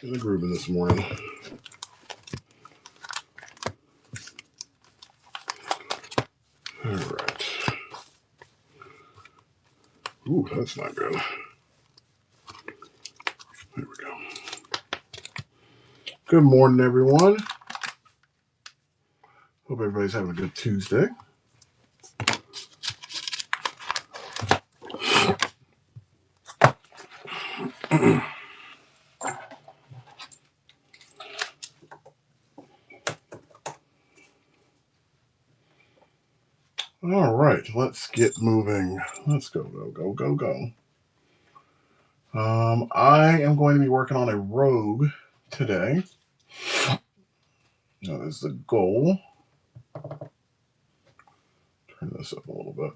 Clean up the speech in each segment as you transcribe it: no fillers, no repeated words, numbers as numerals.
in the grooving this morning. All right. Ooh, that's not good. There we go. Good morning, everyone. Hope everybody's having a good Tuesday. All right, let's get moving. Let's go. I am going to be working on a rogue today. That is the goal. Turn this up a little bit.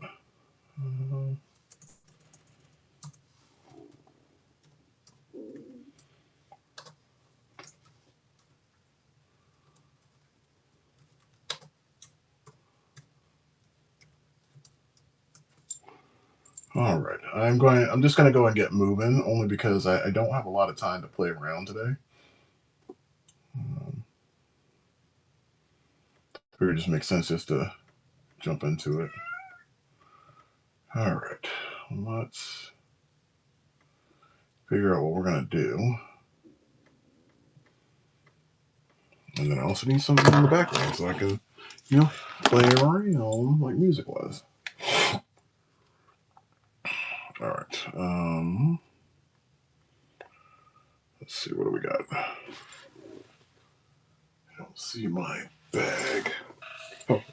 All right, I'm just going to go and get moving, only because I don't have a lot of time to play around today. It just makes sense just to jump into it. All right, let's figure out what we're going to do. And then I also need something in the background so I can, play around like music was. All right. Let's see, what do we got? I don't see my bag. Oh,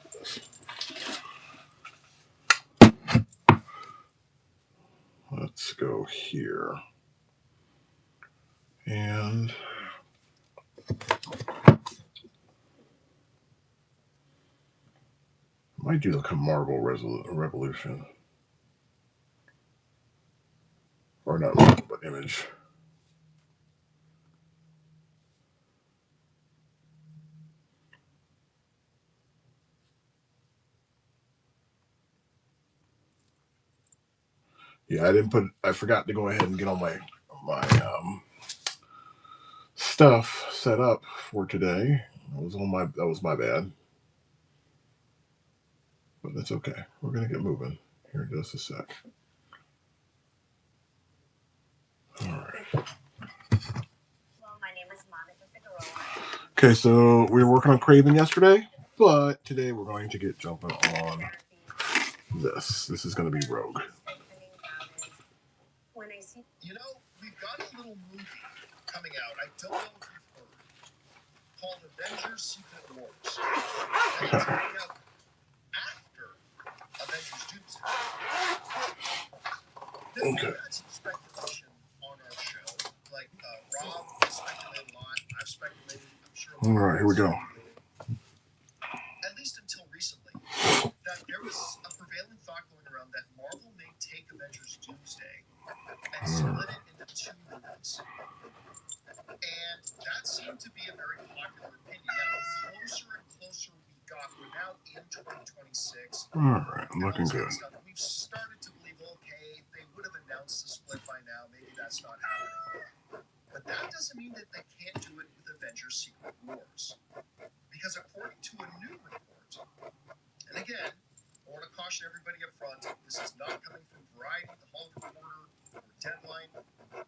let's go here. And I might do like a Marvel Revolution. Or not Marvel, but Image. Yeah, I forgot to go ahead and get all my stuff set up for today. That was my bad. But that's okay. We're gonna get moving here in just a sec. All right. My name is Monica Figueroa. Okay, so we were working on Craven yesterday, but today we're going to get jumping on this. This is going to be Rogue. We've got a little movie coming out. I don't know if you've heard, called Avengers: Secret Wars. And it's coming out after Avengers: Doomsday. We've had some speculation on our show. Like Rob speculated a lot. I've speculated. I'm sure. All right, here we go. At least until recently, that there was a prevailing thought going around that Marvel may take Avengers: Doomsday and split it into two movies. And that seemed to be a very popular opinion. Now, the closer and closer we got, we're now in 2026. All right, looking good. We've started to believe, okay, they would have announced the split by now. Maybe that's not happening. But that doesn't mean that they can't do it with Avengers: Secret Wars. Because according to a new report, and again, I want to caution everybody up front, this is not coming from Variety, The Hollywood Reporter, or Deadline.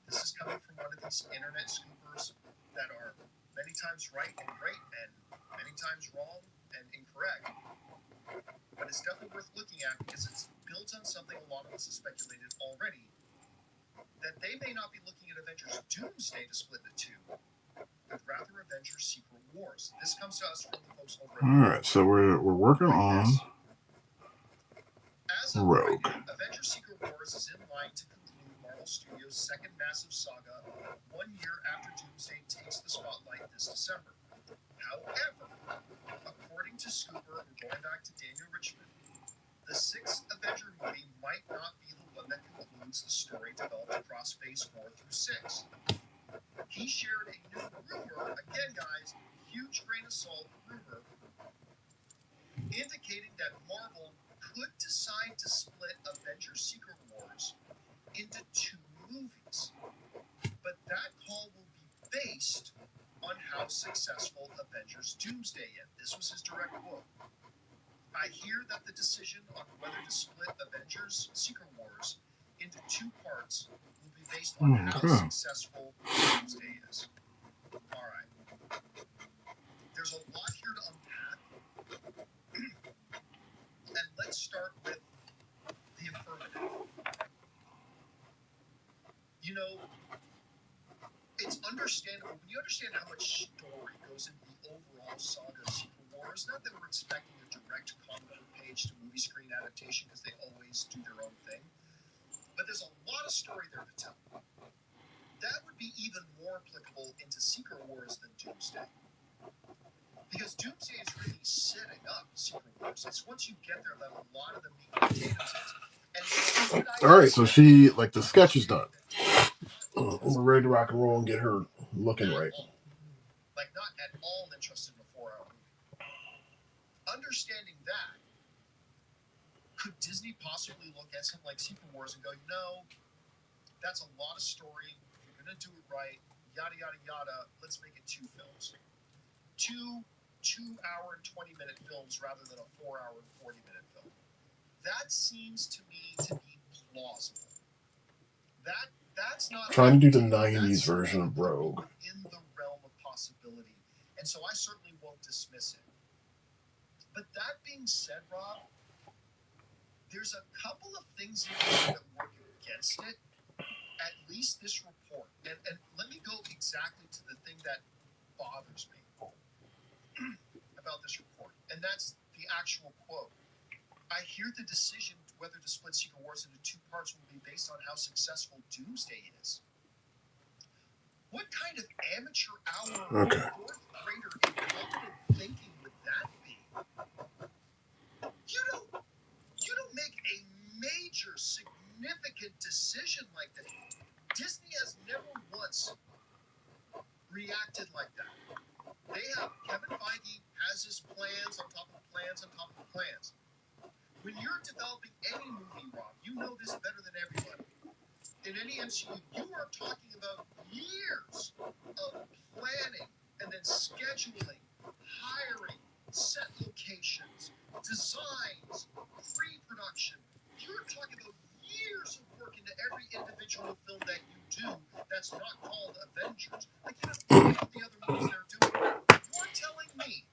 This is coming from one of these internet scoopers that are many times right and great and many times wrong and incorrect. But it's definitely worth looking at because it's built on something a lot of us have speculated already, that they may not be looking at Avengers Doomsday to split the two, but rather Avengers Secret Wars. This comes to us from the folks over. All right, so we're working on Rogue. Avengers Secret Wars is in line to conclude Marvel Studios' second massive saga 1 year after Doomsday takes the spotlight this December. However, according to Scooper and going back to Daniel Richmond, the sixth Avenger movie might not be the one that concludes the story developed across Phase 4 through 6. He shared a new rumor, again guys, huge grain of salt rumor, indicating that Marvel could decide to split Avengers: Secret Wars into two movies. But that call will be based on how successful Avengers Doomsday is. This was his direct quote. I hear that the decision on whether to split Avengers Secret Wars into 2 parts will be based on how successful Doomsday is. All right. There's a lot here to unpack. And let's start with the affirmative. You know, it's understandable when you understand how much story goes into the overall saga of Secret Wars. Not that we're expecting a direct comic book page to movie screen adaptation because they always do their own thing, but there's a lot of story there to tell. That would be even more applicable into Secret Wars than Doomsday, because Doomsday is really setting up Secret Wars. It's once you get there that a lot of the meat and potatoes is. And all right, so she like the sketch is done. We're ready to rock and roll and get her looking right. Like, not at all interested in a 4-hour movie. Understanding that, could Disney possibly look at something like Secret Wars and go, no, that's a lot of story. If you're going to do it right, yada, yada, yada, let's make it 2 films. 2 2-hour and 20-minute films rather than a 4-hour and 40-minute film. That seems to me to be plausible. That's not trying to do the 90s version of Rogue. In the realm of possibility. And so I certainly won't dismiss it. But that being said, Rob, there's a couple of things in here that work against it. At least this report. And let me go exactly to the thing that bothers me about this report. And that's the actual quote. I hear the decision whether to split Secret Wars into 2 parts will be based on how successful Doomsday is. What kind of amateur hour 4th grader incompetent thinking would that be? You don't make a major significant decision like that. Disney has never once reacted like that. They have Kevin Feige has his plans on top of plans on top of plans. When you're developing any movie, Rob, you know this better than everybody. In any MCU, you are talking about years of planning and then scheduling, hiring, set locations, designs, pre-production. You're talking about years of work into every individual film that you do that's not called Avengers. Like, you know, all the other movies they're doing. You're telling me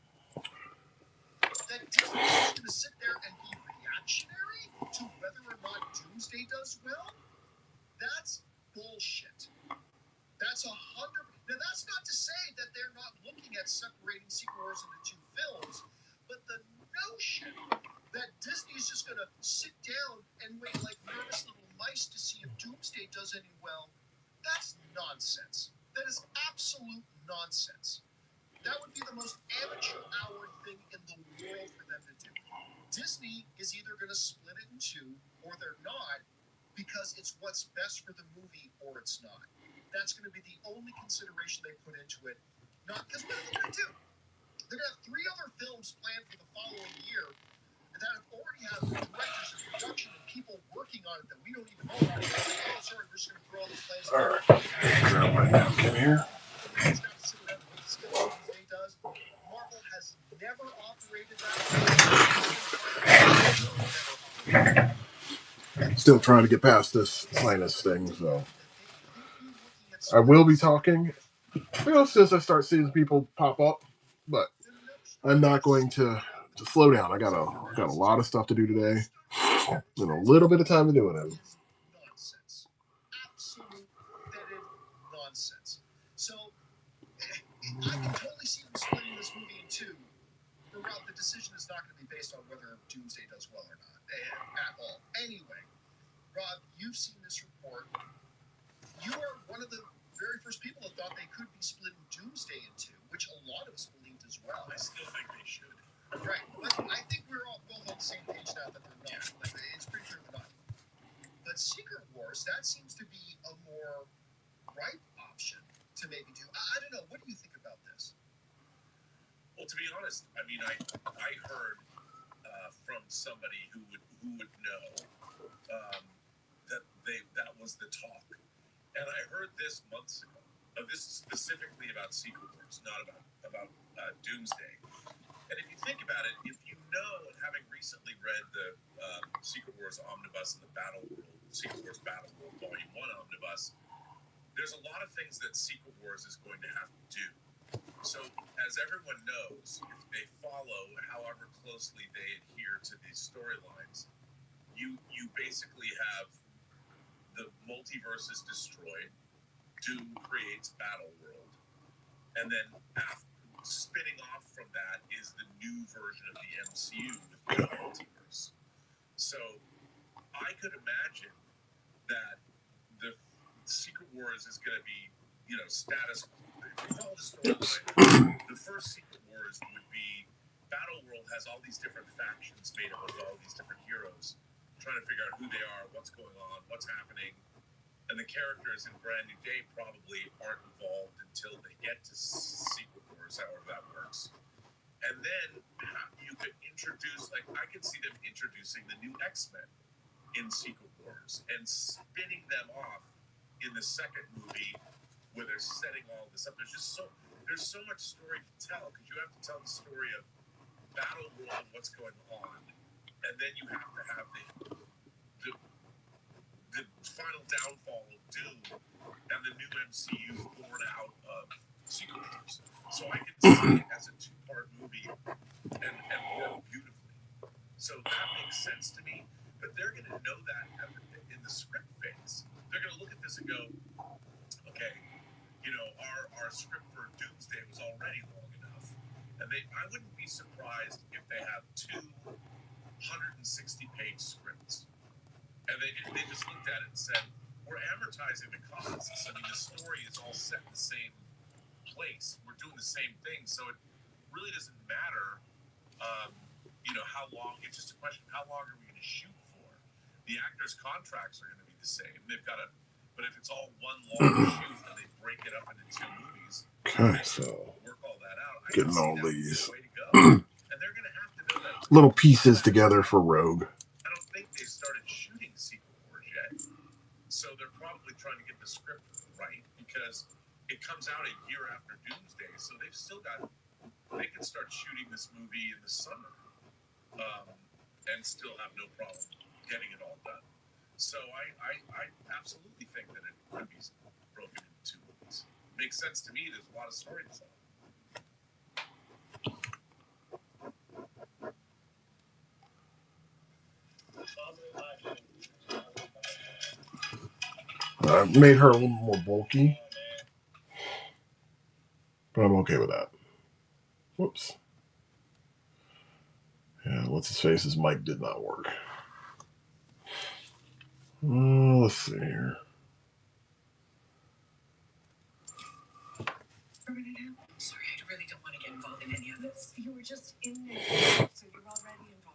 that Disney is just going to sit there and be reactionary to whether or not Doomsday does well? That's bullshit. That's 100. Now, that's not to say that they're not looking at separating Secret Wars into 2 films, but the notion that Disney is just going to sit down and wait like nervous little mice to see if Doomsday does any well, that's nonsense. That is absolute nonsense. That would be the most amateur hour thing in the world for them to do. Disney is either going to split it in 2 or they're not, because it's what's best for the movie or it's not. That's going to be the only consideration they put into it. Not because what are they going to do? They're going to have 3 other films planned for the following year that have already have directors and production and people working on it that we don't even know about. Oh, sorry, we're just going to throw all these plans. All right, grab my napkin here. Marvel has never operated that way. Still trying to get past this sinus thing, so I will be talking, you know, since I start seeing people pop up, but I'm not going to slow down. I got a lot of stuff to do today, and a little bit of time to do it in. Nonsense, absolute vetted nonsense. So I can totally see them splitting this movie in 2. But Rob, the decision is not going to be based on whether Doomsday does well or not at all. Anyway, Rob, you've seen this report. You are one of the very first people that thought they could be splitting Doomsday in 2, which a lot of us believed as well. I still think they should. Right, but I think we're all both on the same page now that they're not. Like, it's pretty clear they're not. But Secret Wars, that seems to be a more ripe option to maybe do. I don't know. What do you think about this? Well, to be honest, I mean, I heard from somebody who would know that was the talk, and I heard this months ago. This is specifically about Secret Wars, not about Doomsday. And if you think about it, if you know, and having recently read the Secret Wars Omnibus and the Secret Wars Battle World Volume 1 Omnibus, there's a lot of things that Secret Wars is going to have to do. So, as everyone knows, if they follow however closely they adhere to these storylines, you basically have the multiverse is destroyed, Doom creates Battle World, and then spinning off from that is the new version of the MCU with the multiverse. So I could imagine that the Secret Wars is going to be, status. If you follow the storyline, the first Secret Wars would be Battle World has all these different factions made up of all these different heroes, trying to figure out who they are, what's going on, what's happening. And the characters in Brand New Day probably aren't involved until they get to Secret Wars, however that works. And then you could introduce, I could see them introducing the new X-Men in Secret Wars and spinning them off in the second movie where they're setting all this up. There's so much story to tell because you have to tell the story of Battle World, what's going on, and then you have to have the final downfall of Doom and the new MCU born out of Secret Wars. So I can see it as a two-part movie and work beautifully. So that makes sense to me. But they're going to know that in the script phase. They're going to look at this and go, okay, our script for Doomsday was already long enough. And I wouldn't be surprised if they have 260-page scripts. And they just looked at it and said, we're amortizing the costs. I mean, the story is all set in the same place. We're doing the same thing. So it really doesn't matter, how long. It's just a question of how long are we going to shoot for? The actors' contracts are going to be the same. But if it's all one long shoot and they break it up into 2 movies, okay, so work all that out. getting all these Way to go. And they're going to have to know that little pieces together for Rogue. I don't think they've started shooting Secret Wars yet. So they're probably trying to get the script right because it comes out a year after Doomsday. So they can start shooting this movie in the summer and still have no problem getting it all done. So I absolutely think that it could be broken into 2 movies. Makes sense to me. There's a lot of story to tell. I made her a little more bulky, but I'm okay with that. Whoops. Yeah, what's his face? His mic did not work. Let's see here. Sorry, I really don't want to get involved in any of this. You were just in there, so you're already involved.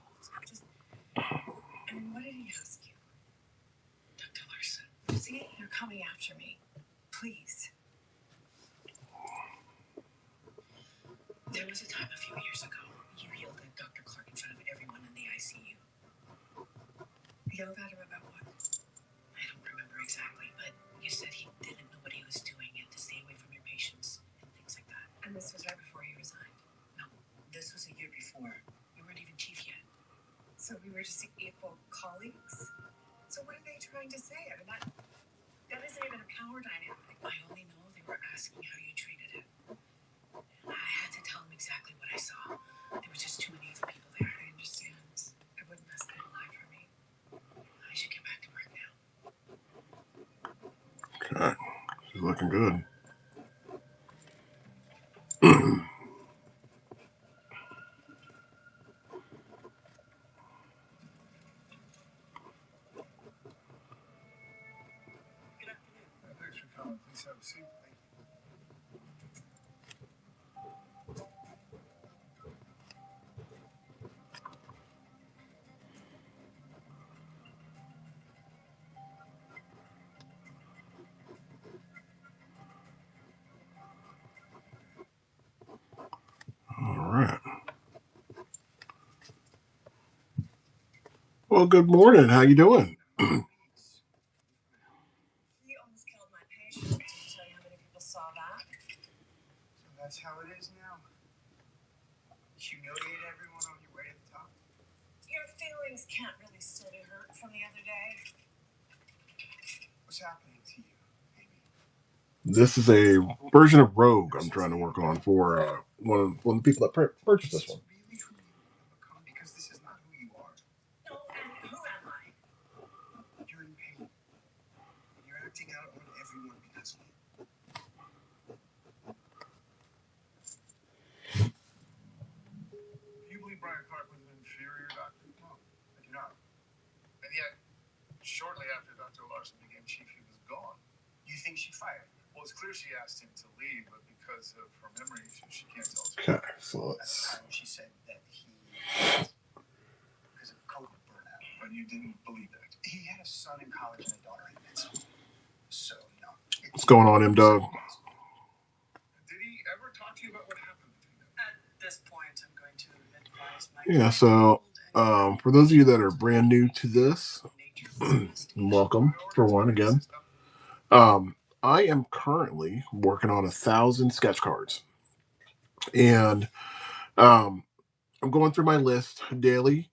What did he ask you? Dr. Larson. See, you're coming after me. Please. There was a time a few years ago you yelled at Dr. Clark in front of everyone in the ICU. Yelled at him about what? I don't remember exactly, but you said he didn't know what he was doing and to stay away from your patients and things like that. And this was right before he resigned? No, this was a year before. You weren't even chief yet. So we were just equal colleagues? So what are they trying to say? I mean, that isn't even a power dynamic. I only know they were asking how you treated him. I had to tell him exactly what I saw. There were just too many other people there. I understand. I wouldn't ask that lie for me. I should get back to work now. Okay, she's looking good. Good afternoon. Thanks for coming. Please have a seat. Thank you. All right. Well, good morning. How you doing? He almost killed my patient. Did he tell you how many people saw So that's how it is now. Humiliate everyone on your way to the top. Your feelings can't really still be hurt from the other day. What's happening to you, Amy? This is a version of Rogue I'm trying to work on for one of the people that purchased this one. Really who you want to become? Because this is not who you are. No, and who am I? You're in pain. And you're acting out on everyone because of it. Do you believe Brian Clark was an inferior doctor? No, I do not. And yet, shortly after Dr. Larson became chief, he was gone. You think she fired him? Well, it's clear she asked him to leave, but because of her memory issues, she can't tell us. Okay, so At the let's. time, she said that he because of COVID burnout. But you didn't believe that. He had a son in college and a daughter in med school. So, no. What's going on, M-Dog? Did he ever talk to you about what happened between them? At this point, I'm going to advise my Yeah, so for those of you that are brand new to this, welcome for one again. I am currently working on 1,000 sketch cards, and I'm going through my list daily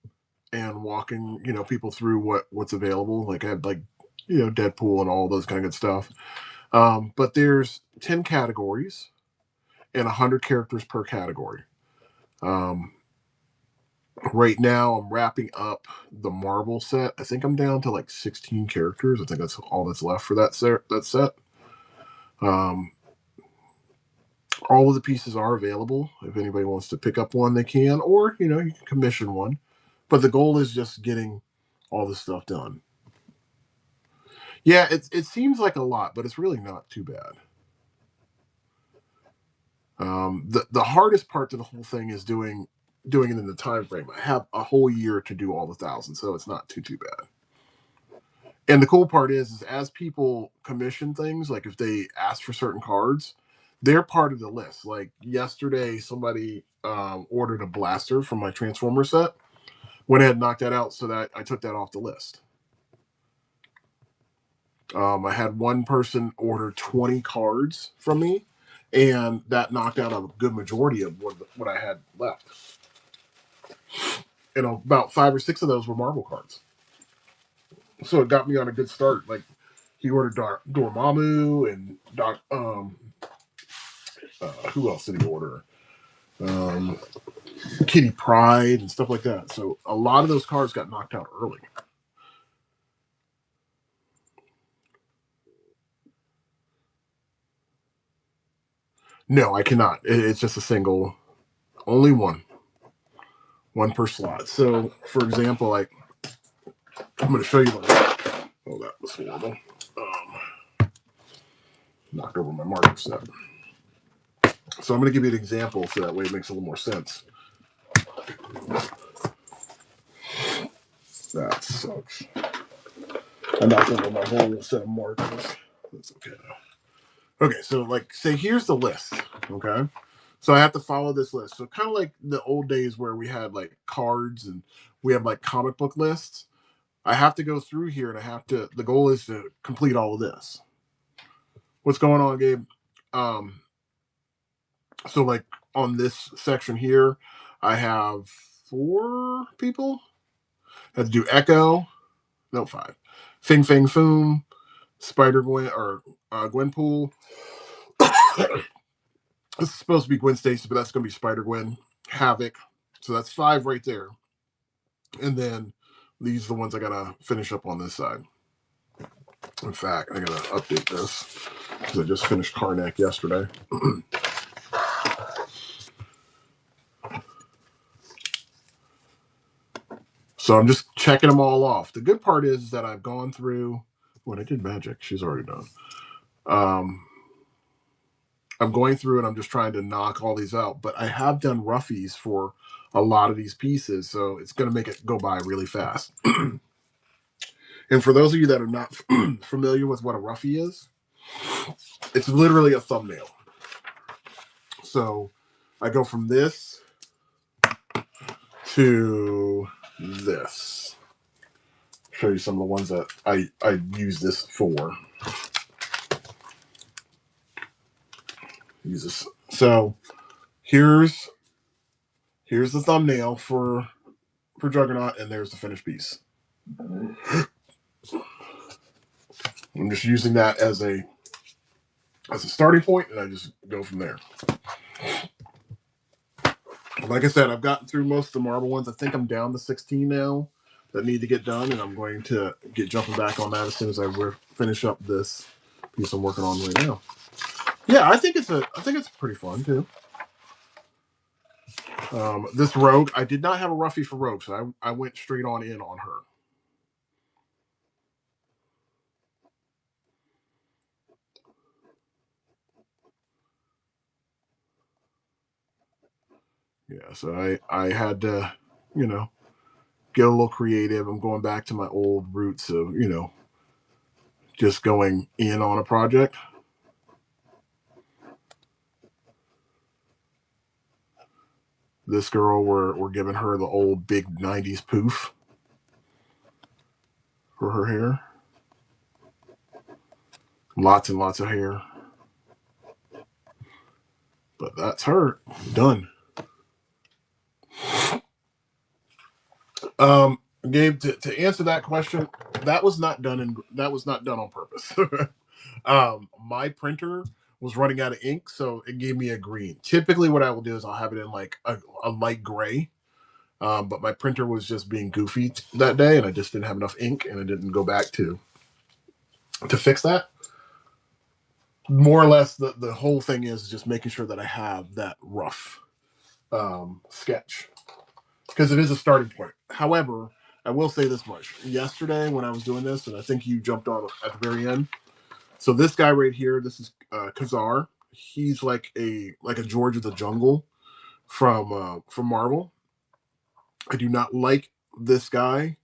and walking, people through what's available. Like I have Deadpool and all those kind of good stuff. But there's 10 categories and 100 characters per category. Right now I'm wrapping up the Marvel set. I think I'm down to like 16 characters. I think that's all that's left for that set. All of the pieces are available. If anybody wants to pick up one, they can, or you can commission one. But the goal is just getting all this stuff done. Yeah, it seems like a lot, but it's really not too bad. The hardest part to the whole thing is doing it in the time frame. I have a whole year to do all the 1,000, so it's not too bad. And the cool part is as people commission things, like if they ask for certain cards, they're part of the list. Like yesterday, somebody ordered a blaster from my Transformer set. Went ahead and knocked that out, so that I took that off the list. I had one person order 20 cards from me, and that knocked out a good majority of what I had left. And about 5 or 6 of those were Marvel cards. So it got me on a good start. Like he ordered Dormammu and who else did he order? Kitty Pryde and stuff like that. So a lot of those cards got knocked out early. No, I cannot. It's just a single, only one per slot. So, for example, like I'm going to show you the. Oh, that was horrible. Knocked over my marker set. So I'm going to give you an example so that way it makes a little more sense. That sucks. I knocked over my whole set of markers. That's okay. Okay, so like, say here's the list. Okay. So I have to follow this list. So kind of like the old days where we had like cards and we have like comic book lists. I have to go through here and the goal is to complete all of this. What's going on, Gabe? So like on this section here, I have 4 people. I have to do Echo. No, 5. Fing Fang Foom, Spider-Gwen, or Gwenpool. This is supposed to be Gwen Stacy, but that's going to be Spider-Gwen. Havoc. So that's 5 right there. And then these are the ones I got to finish up on this side. In fact, I got to update this because I just finished Karnak yesterday. So I'm just checking them all off. The good part is that I've gone through when I did Magic. She's already done. I'm going through and I'm just trying to knock all these out. But I have done roughies for a lot of these pieces, so it's going to make it go by really fast. And for those of you that are not familiar with what a roughie is, it's literally a thumbnail. So I go from this to this. Show you some of the ones that I use this for. Jesus. So here's the thumbnail for Juggernaut, and there's the finished piece. I'm just using that as a starting point, and I just go from there. Like I said, I've gotten through most of the Marvel ones. I think I'm down to 16 now that need to get done, and I'm going to get jumping back on that as soon as I finish up this piece I'm working on right now. Yeah, I think it's pretty fun too. This Rogue, I did not have a roughie for Rogue, so I went straight on in on her. Yeah, so I had to, get a little creative. I'm going back to my old roots of, just going in on a project. This girl, we're giving her the old big 90s poof for her hair. Lots and lots of hair. But that's her. Done. Gabe, to answer that question, that was not done on purpose. My printer was running out of ink, so it gave me a green. Typically, what I will do is I'll have it in like a light gray. But my printer was just being goofy that day, and I just didn't have enough ink, and I didn't go back to fix that. More or less, the whole thing is just making sure that I have that rough sketch, because it is a starting point. However, I will say this much. Yesterday, when I was doing this, and I think you jumped on at the very end. So this guy right here, this is Kazar. He's like a George of the Jungle from Marvel. I do not like this guy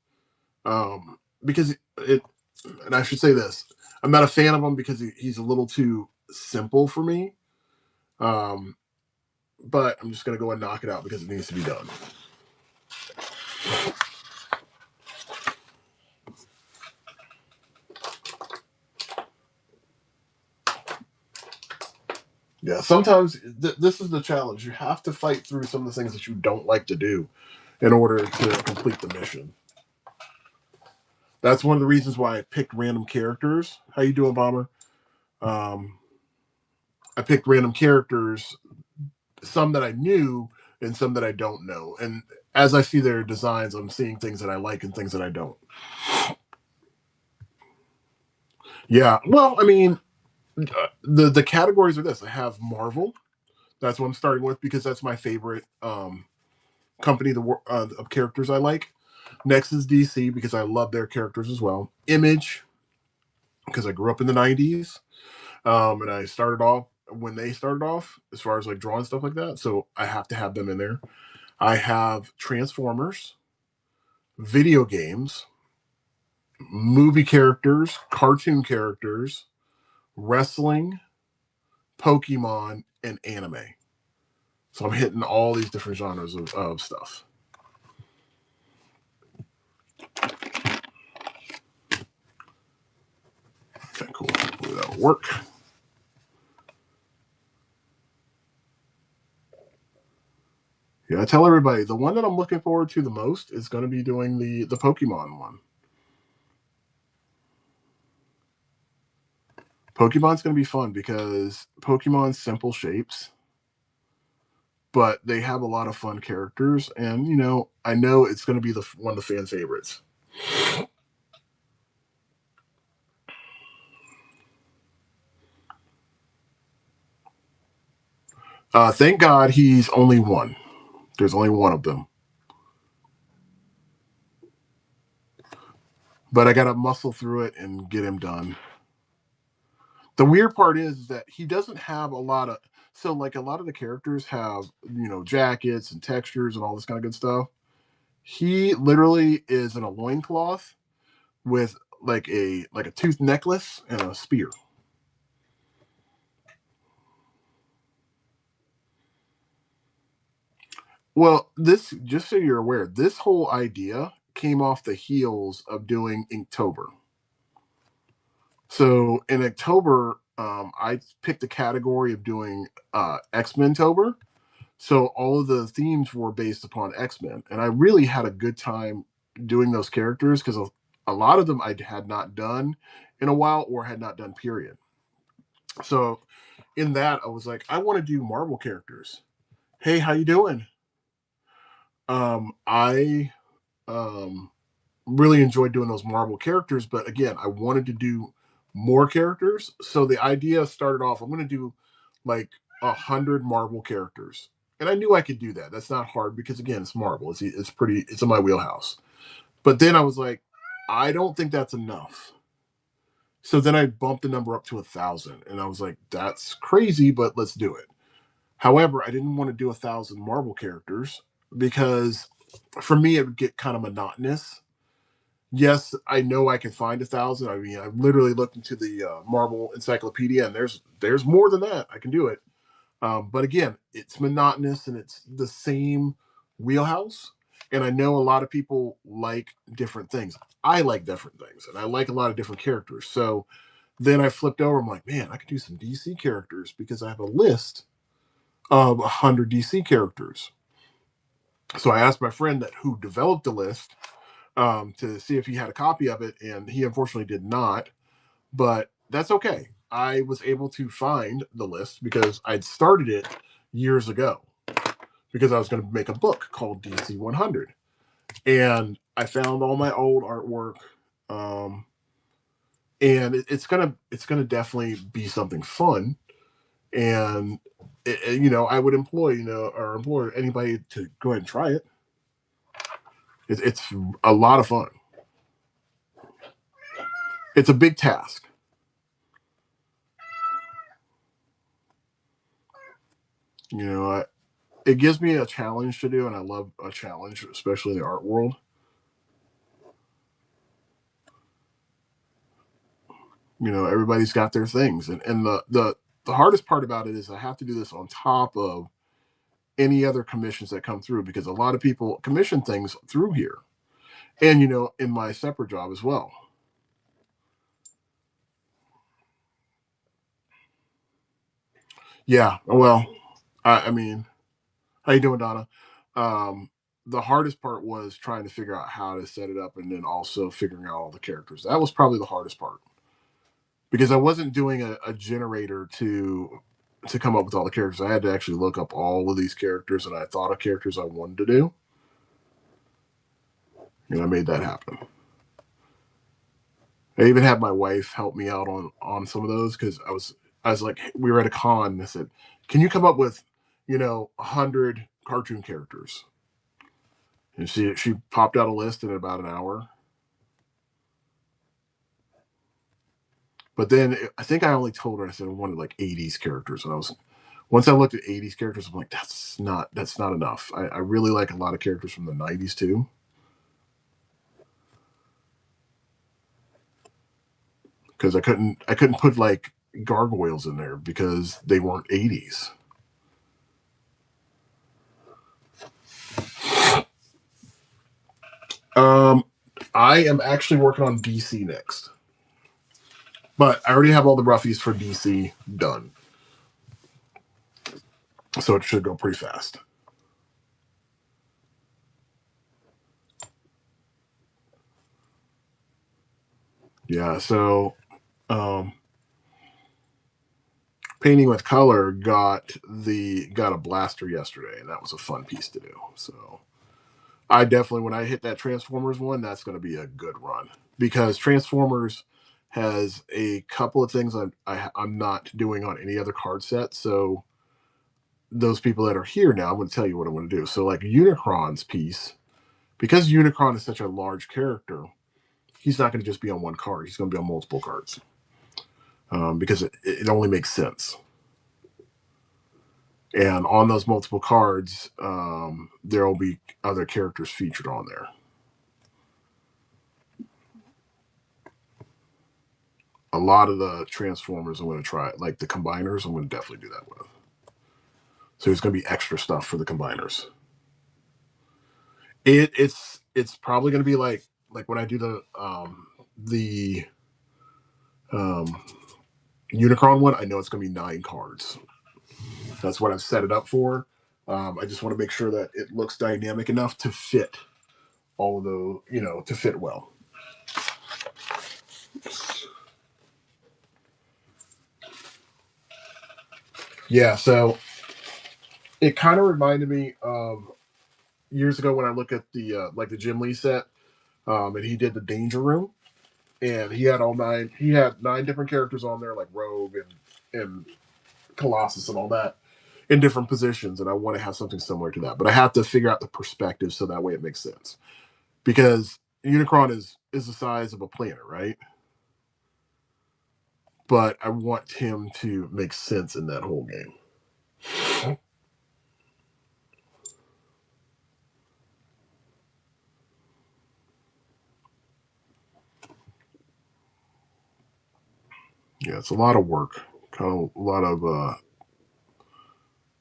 because and I should say this. I'm not a fan of him because he's a little too simple for me. But I'm just going to go and knock it out because it needs to be done. Yeah, sometimes this is the challenge. You have to fight through some of the things that you don't like to do in order to complete the mission. That's one of the reasons why I picked random characters. How you doing, Bomber? I picked random characters, some that I knew and some that I don't know. And as I see their designs, I'm seeing things that I like and things that I don't. Yeah, well, I mean, the categories are this. I have Marvel. That's what I'm starting with because that's my favorite company of characters I like. Next is DC because I love their characters as well. Image because I grew up in the 90s. And I started off when they started off as far as like drawing stuff like that. So I have to have them in there. I have Transformers, video games, movie characters, cartoon characters, wrestling, Pokemon, and anime. So I'm hitting all these different genres of stuff. Okay, cool. Hopefully that'll work. Yeah, I tell everybody the one that I'm looking forward to the most is going to be doing the Pokemon one. Pokemon's going to be fun because Pokemon's simple shapes, but they have a lot of fun characters, and I know it's going to be one of the fan favorites. Thank God he's only one. There's only one of them. But I got to muscle through it and get him done. The weird part is that he doesn't have a lot of... So, like, a lot of the characters have, jackets and textures and all this kind of good stuff. He literally is in a loincloth with, like a tooth necklace and a spear. Well, just so you're aware, this whole idea came off the heels of doing Inktober. So in October, I picked the category of doing X-Men-tober. So all of the themes were based upon X-Men. And I really had a good time doing those characters because a lot of them I had not done in a while or had not done, period. So in that, I was like, I want to do Marvel characters. Hey, how you doing? I really enjoyed doing those Marvel characters, but again, I wanted to do more characters. So the idea started off, I'm going to do like 100 Marvel characters, and I knew I could do that. That's not hard because again, it's Marvel. It's in my wheelhouse. But then I was like, I don't think that's enough. So then I bumped the number up to 1,000, and I was like, that's crazy, but let's do it. However, I didn't want to do 1,000 Marvel characters because for me it would get kind of monotonous. Yes, I know I can find 1,000. I mean, I've literally looked into the Marvel Encyclopedia, and there's more than that. I can do it, but again, it's monotonous and it's the same wheelhouse. And I know a lot of people like different things. I like different things, and I like a lot of different characters. So then I flipped over. I'm like, man, I could do some DC characters because I have a list of 100 DC characters. So I asked my friend that who developed the list to see if he had a copy of it, and he unfortunately did not. But that's okay. I was able to find the list because I'd started it years ago because I was going to make a book called DC 100, and I found all my old artwork. Um, and it's gonna definitely be something fun, and I would employ or implore anybody to go ahead and try it. It's a lot of fun. It's a big task. It gives me a challenge to do, and I love a challenge, especially in the art world. Everybody's got their things, and the hardest part about it is I have to do this on top of any other commissions that come through because a lot of people commission things through here, and in my separate job as well. Yeah, well, I mean, how you doing, Donna? Um, the hardest part was trying to figure out how to set it up, and then also figuring out all the characters. That was probably the hardest part because I wasn't doing a generator to come up with all the characters. I had to actually look up all of these characters, and I thought of characters I wanted to do, and I made that happen. I even had my wife help me out on some of those because I was like, we were at a con, and I said, "Can you come up with 100 cartoon characters?" And she popped out a list in about an hour. But then I think I only told her I said I wanted like 80s characters, and once I looked at 80s characters, I'm like, that's not enough. I really like a lot of characters from the 90s too, because I couldn't put like gargoyles in there because they weren't 80s. Um, I am actually working on DC next, but I already have all the roughies for DC done, so it should go pretty fast. Yeah, so um, painting with color got a blaster yesterday, and that was a fun piece to do. So I definitely, when I hit that Transformers one, that's going to be a good run because Transformers has a couple of things I'm not doing on any other card set. So those people that are here now, I'm going to tell you what I'm going to do. So like Unicron's piece, because Unicron is such a large character, he's not going to just be on one card. He's going to be on multiple cards because it only makes sense. And on those multiple cards, there will be other characters featured on there. A lot of the Transformers I'm going to try, like the combiners, I'm going to definitely do that with. So there's going to be extra stuff for the combiners. It's probably going to be like when I do the um Unicron one, I know it's going to be 9 cards. That's what I've set it up for. I just want to make sure that it looks dynamic enough to fit all of the, to fit well. Yeah, so it kind of reminded me of years ago when I look at the like the Jim Lee set, and he did the Danger Room, and he had 9 different characters on there, like Rogue and Colossus and all that, in different positions, and I want to have something similar to that, but I have to figure out the perspective so that way it makes sense, because Unicron is the size of a planet, right? But I want him to make sense in that whole game. Yeah, it's a lot of work, kind of a lot of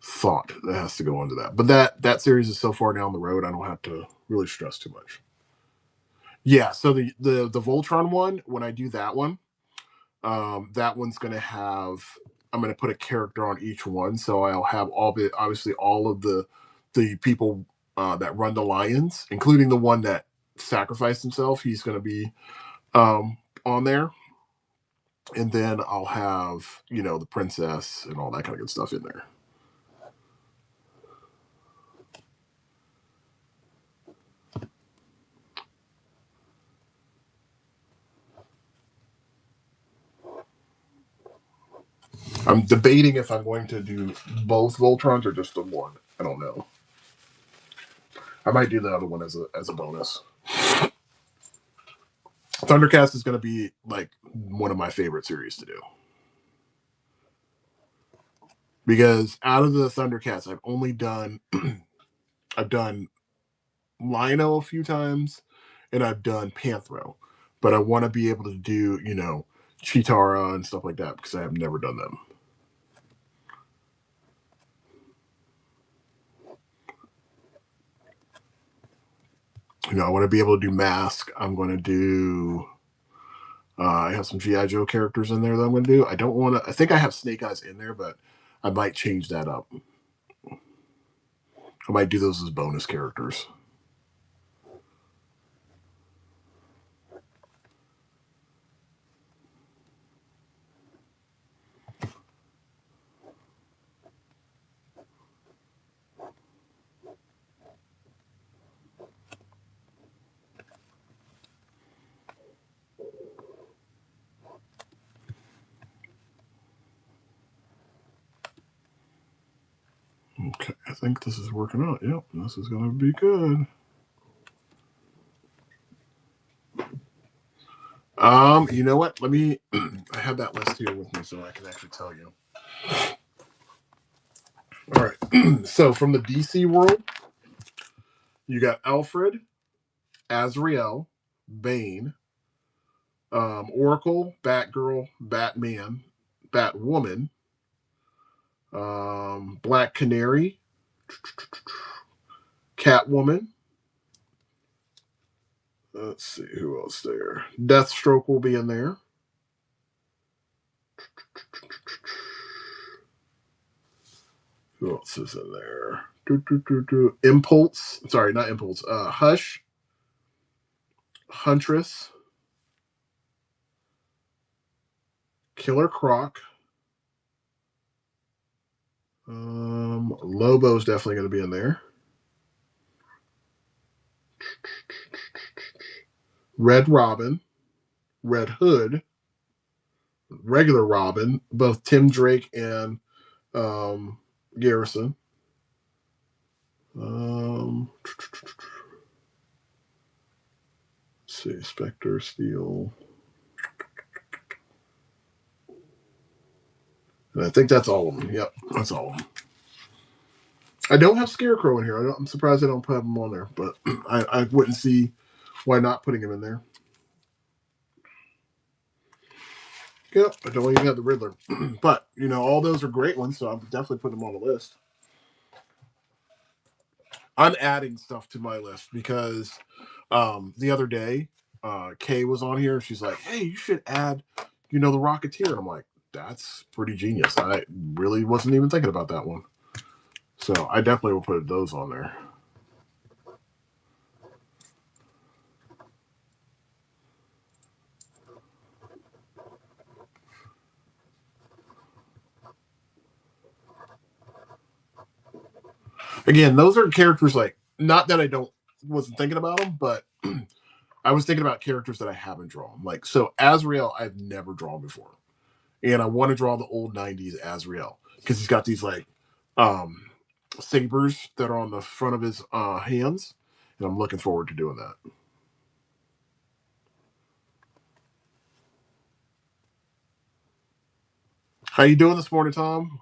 thought that has to go into that. But that series is so far down the road, I don't have to really stress too much. Yeah, so the Voltron one, when I do that one, that one's going to have, I'm going to put a character on each one, so I'll have obviously all of the people that run the Lions, including the one that sacrificed himself. He's going to be on there, and then I'll have the princess and all that kind of good stuff in there. I'm debating if I'm going to do both Voltrons or just the one. I don't know. I might do the other one as a bonus. Thundercats is going to be like one of my favorite series to do, because out of the Thundercats, I've only done I've done Lino a few times, and I've done Panthro, but I want to be able to do Chitara and stuff like that because I have never done them. I want to be able to do Mask. I'm going to do. I have some G.I. Joe characters in there that I'm going to do. I don't want to. I think I have Snake Eyes in there, but I might change that up. I might do those as bonus characters. Okay, I think this is working out. Yep, this is going to be good. You know what? Let me. I have that list here with me, so I can actually tell you. All right. So from the DC world, you got Alfred, Azrael, Bane, Oracle, Batgirl, Batman, Batwoman, Black Canary, Catwoman. Let's see who else there. Deathstroke will be in there. Who else is in there? Impulse. Sorry, not Impulse. Hush. Huntress. Killer Croc. Lobo's definitely going to be in there. Red Robin. Red Hood. Regular Robin. Both Tim Drake and Garrison. Let's see, Spectre, Steel. And I think that's all of them. Yep, that's all of them. I don't have Scarecrow in here. I'm surprised I don't put him on there, but I wouldn't see why not putting him in there. Yep, I don't even have the Riddler. But, all those are great ones, so I'll definitely put them on the list. I'm adding stuff to my list because the other day, Kay was on here. She's like, hey, you should add, the Rocketeer. And I'm like, that's pretty genius. I really wasn't even thinking about that one. So I definitely will put those on there. Again, those are characters like, not that I wasn't thinking about them, but I was thinking about characters that I haven't drawn. Like, so Azrael, I've never drawn before. And I want to draw the old 90s Azrael because he's got these like sabers that are on the front of his hands. And I'm looking forward to doing that. How you doing this morning, Tom?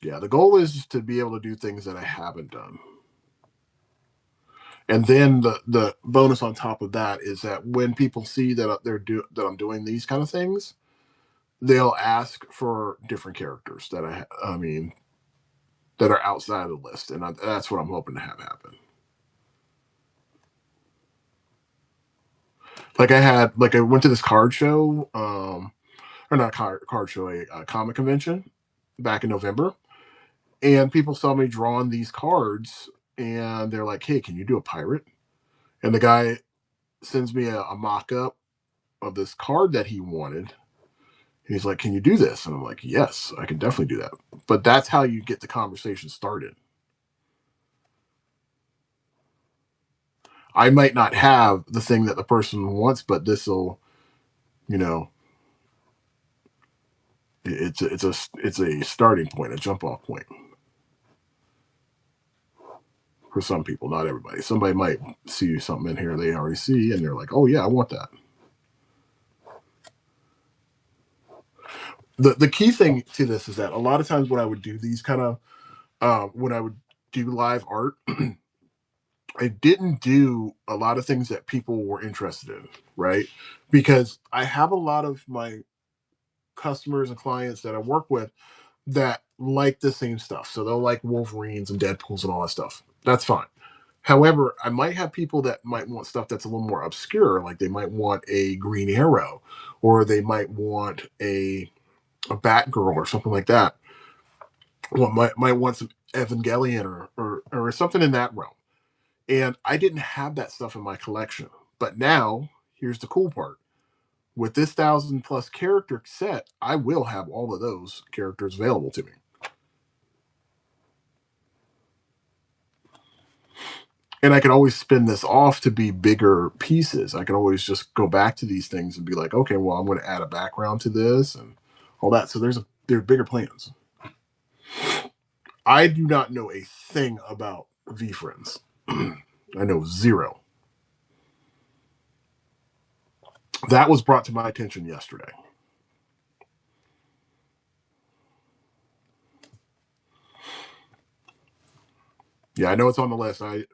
Yeah, the goal is to be able to do things that I haven't done. And then the bonus on top of that is that when people see that that I'm doing these kind of things, they'll ask for different characters that I mean that are outside of the list, and that's what I'm hoping to have happen. Like I went to this card show, or not card show, a comic convention back in November, and people saw me drawing these cards, and they're like, "Hey, can you do a pirate?" And the guy sends me a mock-up of this card that he wanted. He's like, "Can you do this?" And I'm like, "Yes, I can definitely do that." But that's how you get the conversation started. I might not have the thing that the person wants, but this will, you know, it's a starting point, a jump off point for some people, not everybody. Somebody might see something in here they already see, and they're like, "Oh yeah, I want that." The key thing to this is that a lot of times when I would do these kind of when I would do live art, I didn't do a lot of things that people were interested in, right? Because I have a lot of my customers and clients that I work with that like the same stuff. So they'll like Wolverines and Deadpools and all that stuff. That's fine. However, I might have people that might want stuff that's a little more obscure, like they might want a Green Arrow, or they might want a Batgirl or something like that. Well, might want some Evangelion or something in that realm. And I didn't have that stuff in my collection. But now, here's the cool part. With this 1,000+ character set, I will have all of those characters available to me. And I can always spin this off to be bigger pieces. I can always just go back to these things and be like, okay, well, I'm going to add a background to this and all that. So there are bigger plans. I do not know a thing about VFriends. I know zero. That was brought to my attention yesterday. Yeah, I know it's on the list. A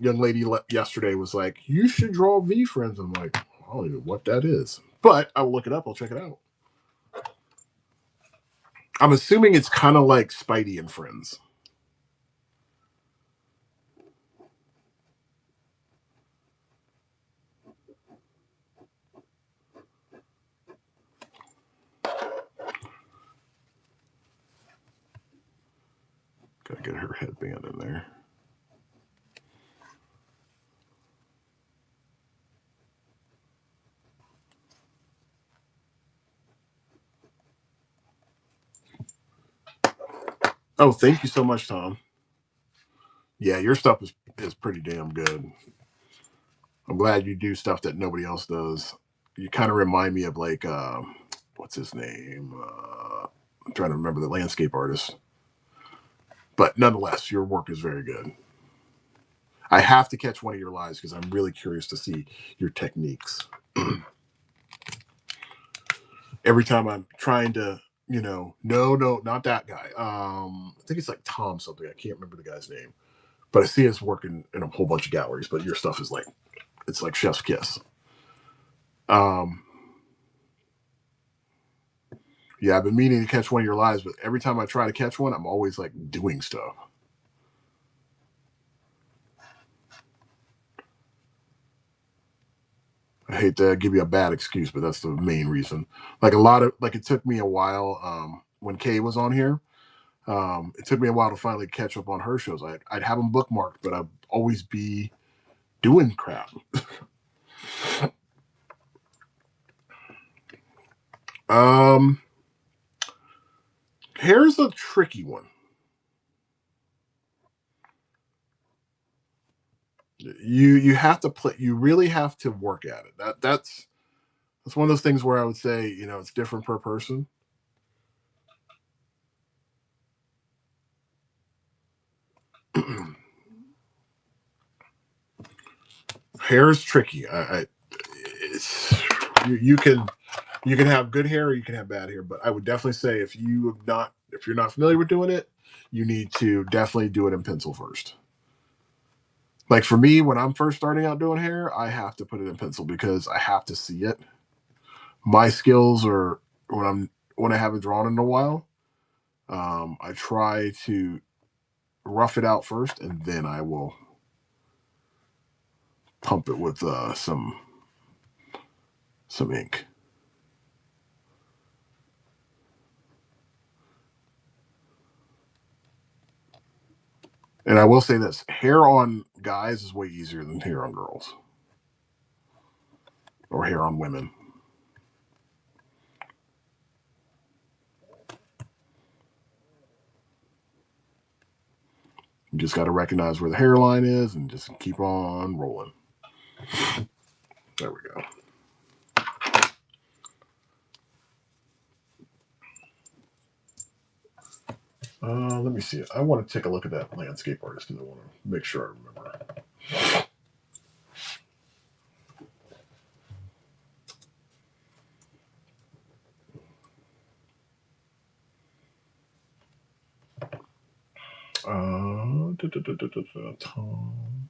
young lady yesterday was like, "You should draw VFriends." I'm like, "I don't even know what that is," but I will look it up. I'll check it out. I'm assuming it's kind of like Spidey and Friends. Gotta get her headband in there. Oh, thank you so much, Tom. Yeah, your stuff is pretty damn good. I'm glad you do stuff that nobody else does. You kind of remind me of like what's his name? I'm trying to remember the landscape artist. But nonetheless, your work is very good. I have to catch one of your lives because I'm really curious to see your techniques. Every time I'm trying to, no, not that guy. I think it's like Tom something. I can't remember the guy's name, but I see us working in a whole bunch of galleries. But your stuff is like, it's like chef's kiss. Yeah, I've been meaning to catch one of your lives, but every time I try to catch one, I'm always like doing stuff. I hate to give you a bad excuse, but that's the main reason. Like a lot of like it took me a while when Kay was on here. It took me a while to finally catch up on her shows. I'd have them bookmarked, but I'd always be doing crap. Here's a tricky one. You have to play. You really have to work at it. That's one of those things where I would say, it's different per person. Hair is tricky. You can have good hair or you can have bad hair, but I would definitely say if you're not familiar with doing it, you need to definitely do it in pencil first. Like for me, when I'm first starting out doing hair, I have to put it in pencil because I have to see it. My skills are when I haven't drawn in a while. I try to rough it out first, and then I will pump it with some ink. And I will say this: hair on guys is way easier than hair on girls or hair on women. You just got to recognize where the hairline is and just keep on rolling. There we go. Let me see. I want to take a look at that landscape artist because I want to make sure I remember. Tom.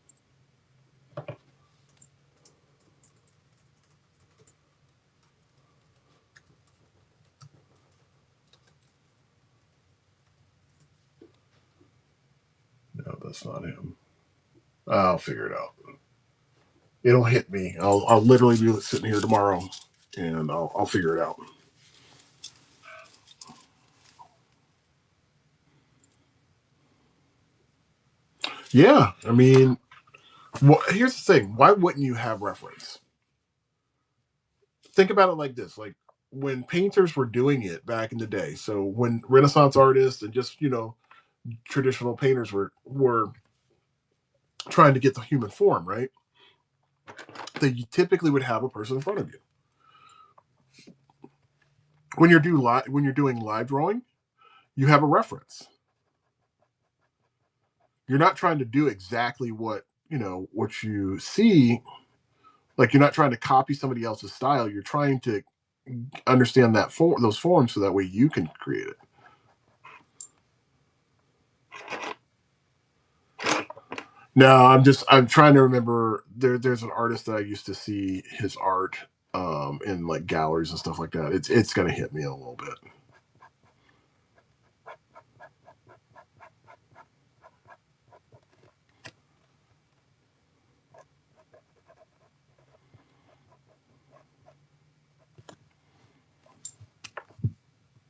No, that's not him. I'll figure it out. It'll hit me. I'll literally be sitting here tomorrow, and I'll figure it out. Yeah, I mean, here's the thing. Why wouldn't you have reference? Think about it like this: like when painters were doing it back in the day. So when Renaissance artists and just traditional painters were trying to get the human form right, they typically would have a person in front of you. When you're doing live drawing, you have a reference. You're not trying to do exactly what you see. Like you're not trying to copy somebody else's style. You're trying to understand those forms so that way you can create it. No, I'm trying to remember. There's an artist that I used to see his art in like galleries and stuff like that. It's gonna hit me a little bit.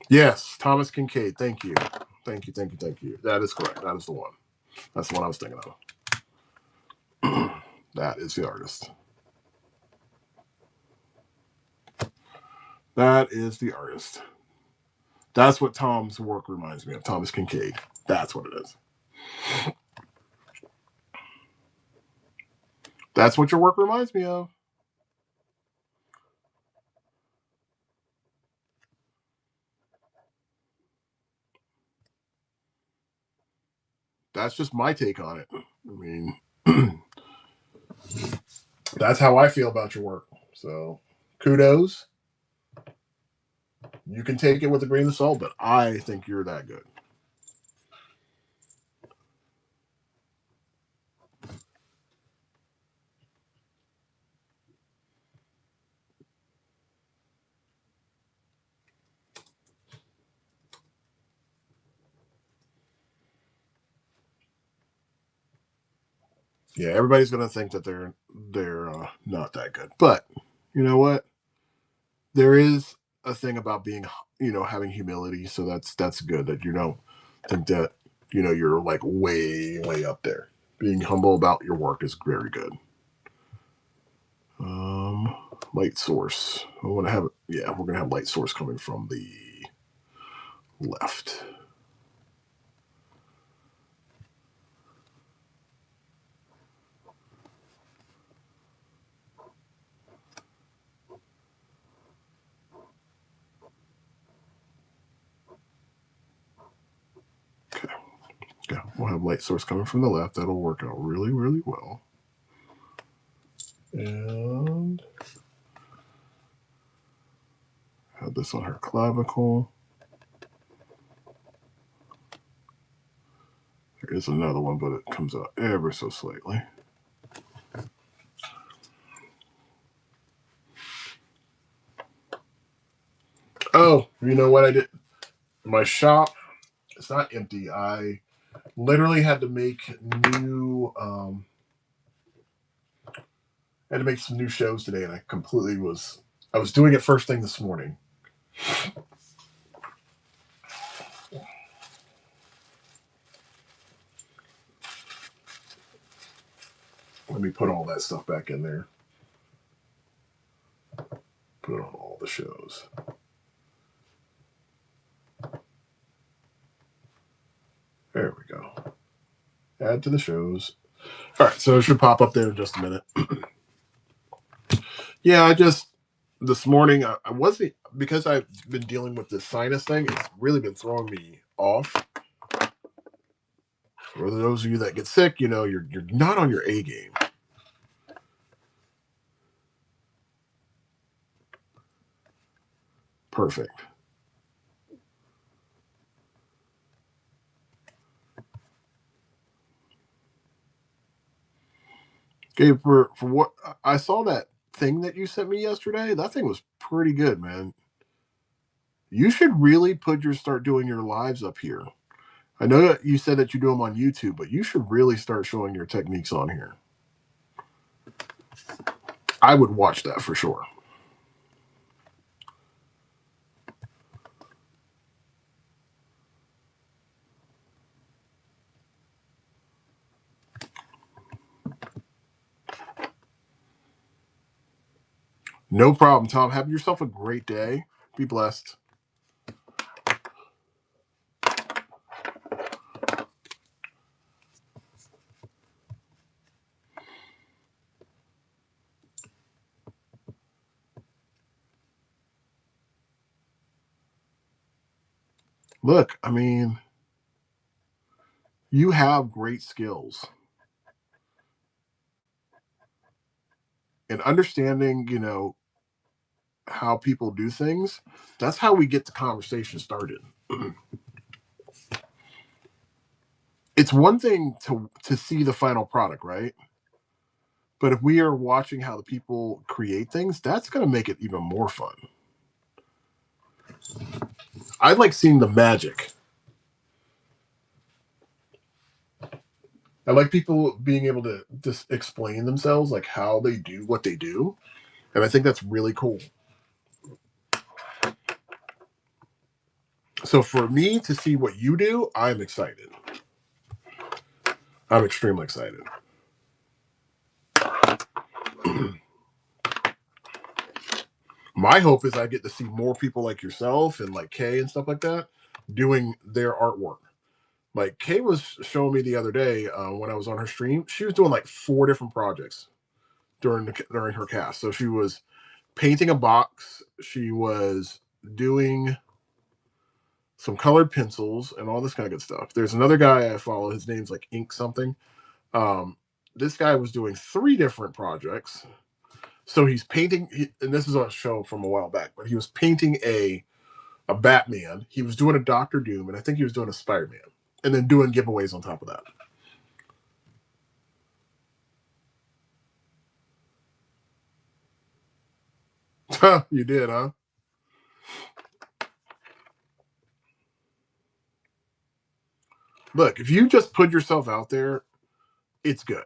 Yes, Thomas Kincaid. Thank you. Thank you. Thank you. Thank you. That is correct. That is the one. That's the one I was thinking of. That is the artist. That is the artist. That's what Tom's work reminds me of. Thomas Kincaid. That's what it is. That's what your work reminds me of. That's just my take on it. I mean, that's how I feel about your work. So, kudos. You can take it with a grain of salt, but I think you're that good. Yeah, everybody's gonna think that they're not that good, but you know what? There is a thing about being, having humility. So that's good that you don't think that, you're like way, way up there. Being humble about your work is very good. Light source. I want to have it. Yeah, we're going to have light source coming from the left. Okay. Yeah, we'll have light source coming from the left. That'll work out really, really well. And have this on her clavicle. There is another one, but it comes out ever so slightly. Oh, you know what I did? My shop, it's not empty. I literally had to make new, had to make some new shows today, and I was doing it first thing this morning. Let me put all that stuff back in there. Put on all the shows. There we go. Add to the shows. All right, so it should pop up there in just a minute. Yeah, this morning, I wasn't, because I've been dealing with this sinus thing, it's really been throwing me off. For those of you that get sick, you're not on your A game. Perfect. Okay, for what I saw, that thing that you sent me yesterday, that thing was pretty good, man. You should really start doing your lives up here. I know that you said that you do them on YouTube, but you should really start showing your techniques on here. I would watch that for sure. No problem, Tom. Have yourself a great day. Be blessed. Look, I mean, you have great skills. And understanding, how people do things, that's how we get the conversation started. It's one thing to see the final product, right? But if we are watching how the people create things, that's going to make it even more fun. I like seeing the magic. I like people being able to just explain themselves, like how they do what they do. And I think that's really cool. So for me to see what you do, I'm excited. I'm extremely excited. My hope is I get to see more people like yourself and like Kay and stuff like that doing their artwork. Like Kay was showing me the other day when I was on her stream, she was doing like 4 different projects during her cast. So she was painting a box, she was doing some colored pencils and all this kind of good stuff. There's another guy I follow, his name's like Ink something. This guy was doing 3 different projects. So he's painting, and this is on a show from a while back, but he was painting a Batman. He was doing a Doctor Doom, and I think he was doing a Spider-Man, and then doing giveaways on top of that. You did, huh? Look, if you just put yourself out there, it's good.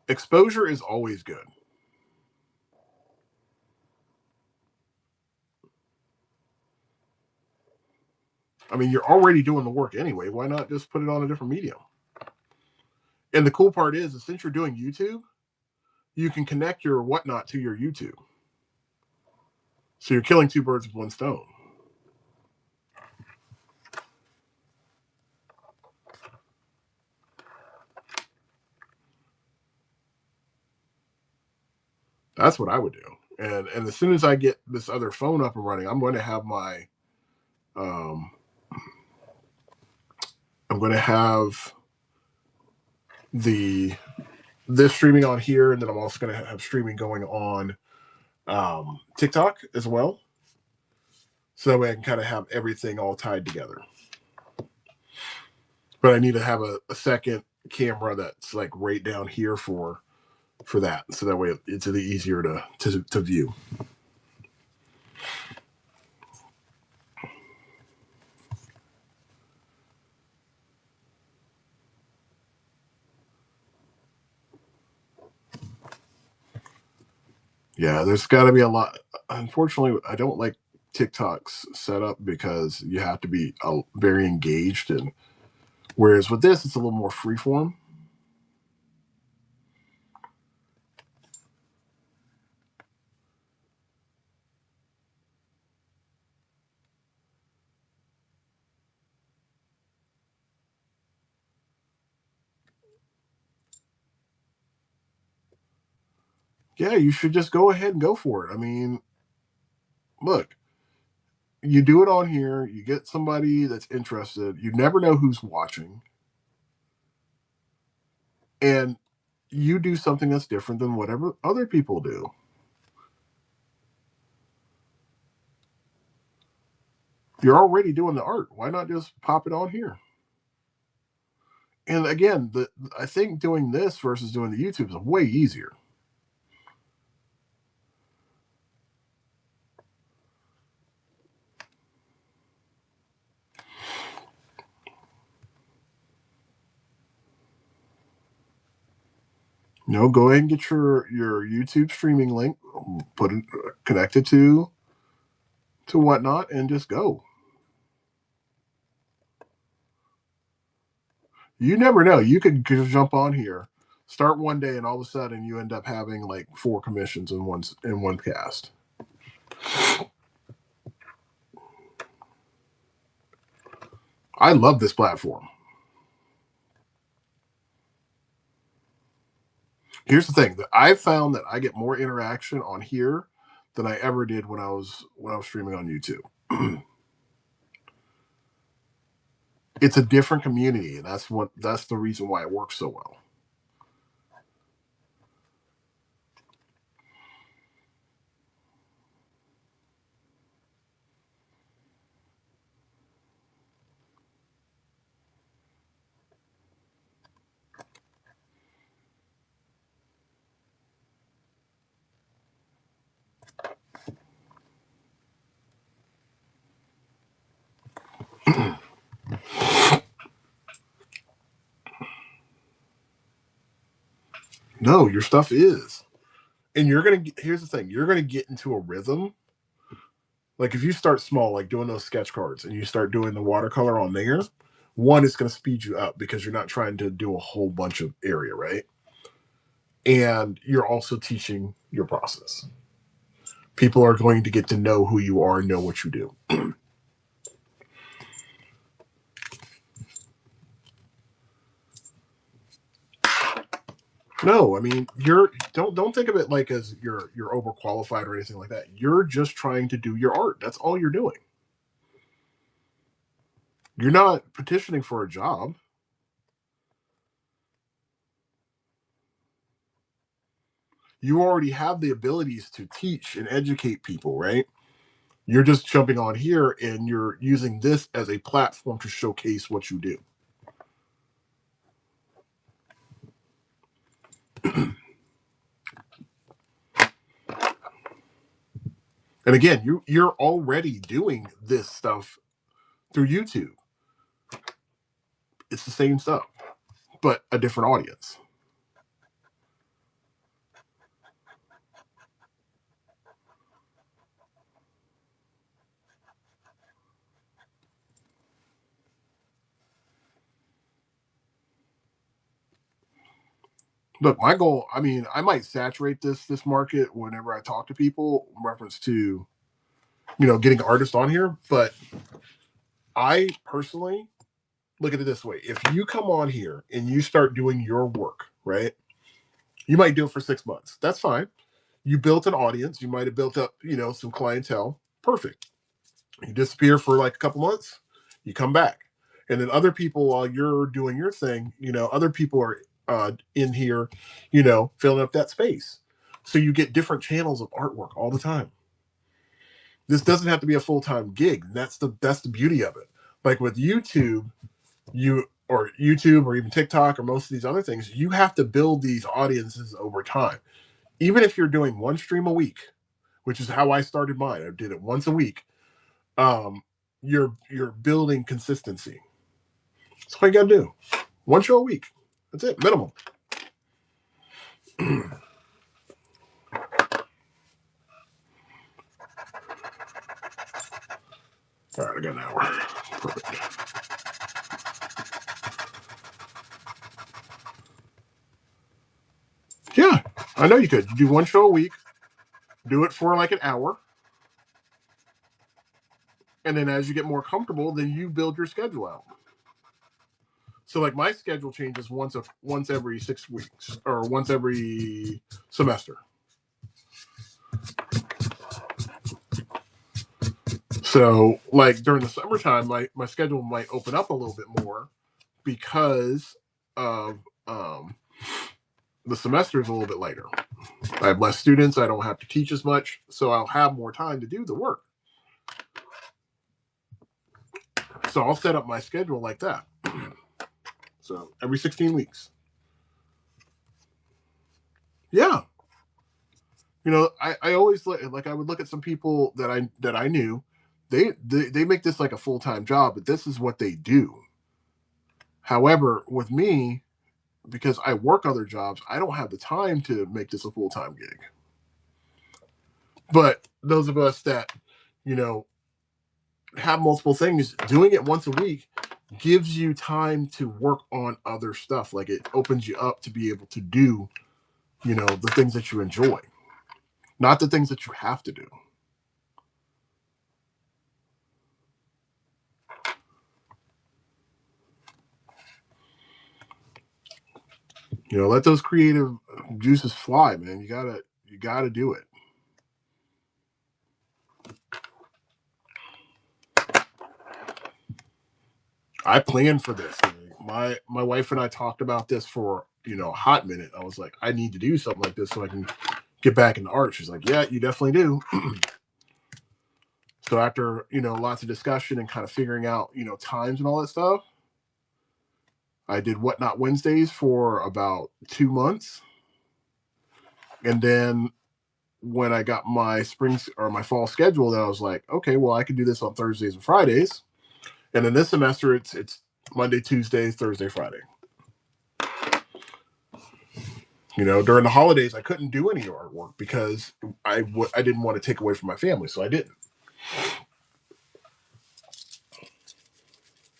Exposure is always good. I mean, you're already doing the work anyway. Why not just put it on a different medium? And the cool part is since you're doing YouTube, you can connect your whatnot to your YouTube. So you're killing two birds with one stone. That's what I would do. And as soon as I get this other phone up and running, I'm going to have my um, I'm going to have the this streaming on here, and then I'm also going to have streaming going on TikTok as well. So that way I can kind of have everything all tied together. But I need to have a second camera that's like right down here for that, so that way it's easier to view. Yeah, there's got to be a lot. Unfortunately, I don't like TikTok's setup because you have to be very engaged, and whereas with this, it's a little more freeform. Yeah, you should just go ahead and go for it. I mean, look, you do it on here, you get somebody that's interested, you never know who's watching, and you do something that's different than whatever other people do. You're already doing the art. Why not just pop it on here? And again, I think doing this versus doing the YouTube is way easier. Go ahead and get your YouTube streaming link, put it connected to whatnot, and just go. You never know. You could just jump on here, start one day, and all of a sudden you end up having like 4 commissions in one cast. I love this platform. Here's the thing that I've found that I get more interaction on here than I ever did when I was streaming on YouTube. It's a different community, and that's the reason why it works so well. No, your stuff is. And here's the thing, you're gonna get into a rhythm. Like if you start small, like doing those sketch cards, and you start doing the watercolor on there, one is going to speed you up because you're not trying to do a whole bunch of area, right? And you're also teaching your process. People are going to get to know who you are and know what you do. No, I mean you're don't think of it like as you're overqualified or anything like that. You're just trying to do your art. That's all you're doing. You're not petitioning for a job. You already have the abilities to teach and educate people, right? You're just jumping on here and you're using this as a platform to showcase what you do. And again, you're already doing this stuff through YouTube. It's the same stuff, but a different audience. Look, my goal, I mean, I might saturate this market whenever I talk to people in reference to, getting artists on here, but I personally look at it this way. If you come on here and you start doing your work, right? You might do it for 6 months. That's fine. You built an audience. You might have built up, some clientele. Perfect. You disappear for like a couple months. You come back. And then other people, while you're doing your thing, other people are in here, filling up that space. So you get different channels of artwork all the time. This doesn't have to be a full-time gig. That's the beauty of it. Like with YouTube, or YouTube or even TikTok or most of these other things, you have to build these audiences over time. Even if you're doing one stream a week, which is how I started mine. I did it once a week. Um, you're building consistency. That's all you gotta do. One show a week. That's it, minimum. All right, I got an hour. Perfect. Yeah, I know you could. You do one show a week, do it for like an hour, and then as you get more comfortable, then you build your schedule out. So like my schedule changes once every 6 weeks or once every semester. So like during the summertime, my schedule might open up a little bit more because of the semester is a little bit later. I have less students. I don't have to teach as much, so I'll have more time to do the work. So I'll set up my schedule like that. So every 16 weeks. Yeah. I always like I would look at some people that I knew. They make this like a full-time job, but this is what they do. However, with me, because I work other jobs, I don't have the time to make this a full-time gig. But those of us that, you know, have multiple things, doing it once a week gives you time to work on other stuff. Like it opens you up to be able to do, the things that you enjoy, not the things that you have to do. Let those creative juices fly, man. You gotta do it. I planned for this. My wife and I talked about this for a hot minute. I was like, I need to do something like this so I can get back into art. She's like, yeah, you definitely do. So after lots of discussion and kind of figuring out times and all that stuff, I did Whatnot Wednesdays for about 2 months, and then when I got my spring or my fall schedule, then I was like, okay, well I can do this on Thursdays and Fridays, and then this semester it's Monday, Tuesday, Thursday, Friday. During the holidays, I couldn't do any artwork because I didn't want to take away from my family, so I didn't.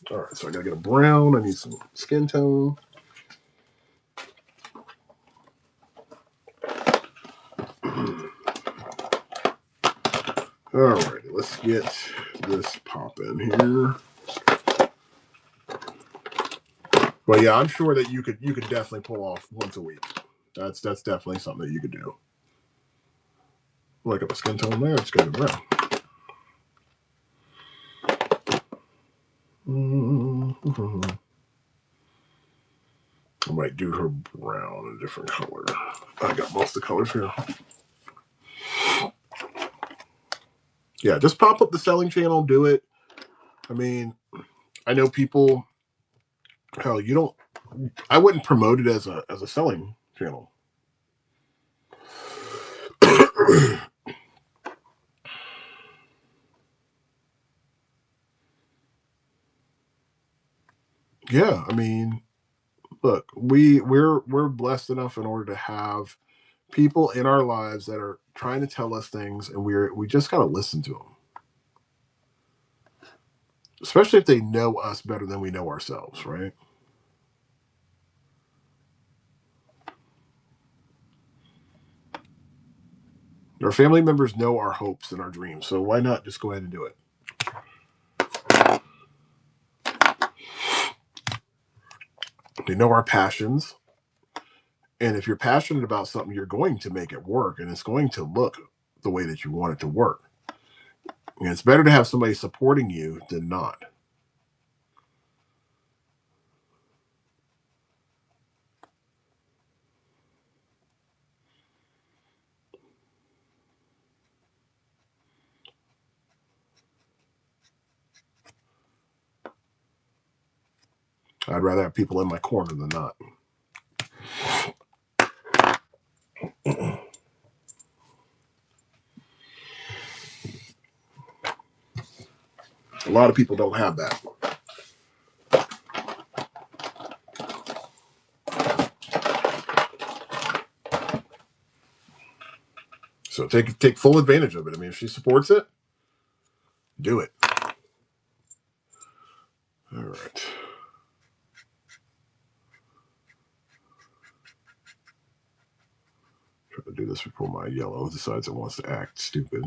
All right, so I gotta get a brown. I need some skin tone. All right, let's get this popping here. But yeah, I'm sure that you could definitely pull off once a week. That's definitely something that you could do. Like up a skin tone there, it's gonna be brown. Mm-hmm. I might do her brown a different color. I got most of the colors here. Yeah, just pop up the selling channel, do it. I mean, I know people. Hell, I wouldn't promote it as a selling channel. Yeah, I mean, look, we're blessed enough in order to have people in our lives that are trying to tell us things, and we just gotta listen to them, especially if they know us better than we know ourselves, right? Our family members know our hopes and our dreams, so why not just go ahead and do it? They know our passions. And if you're passionate about something, you're going to make it work, and it's going to look the way that you want it to work. And it's better to have somebody supporting you than not. I'd rather have people in my corner than not. A lot of people don't have that. So take full advantage of it. I mean, if she supports it, do it. All right. Try to do this before my yellow decides it wants to act stupid.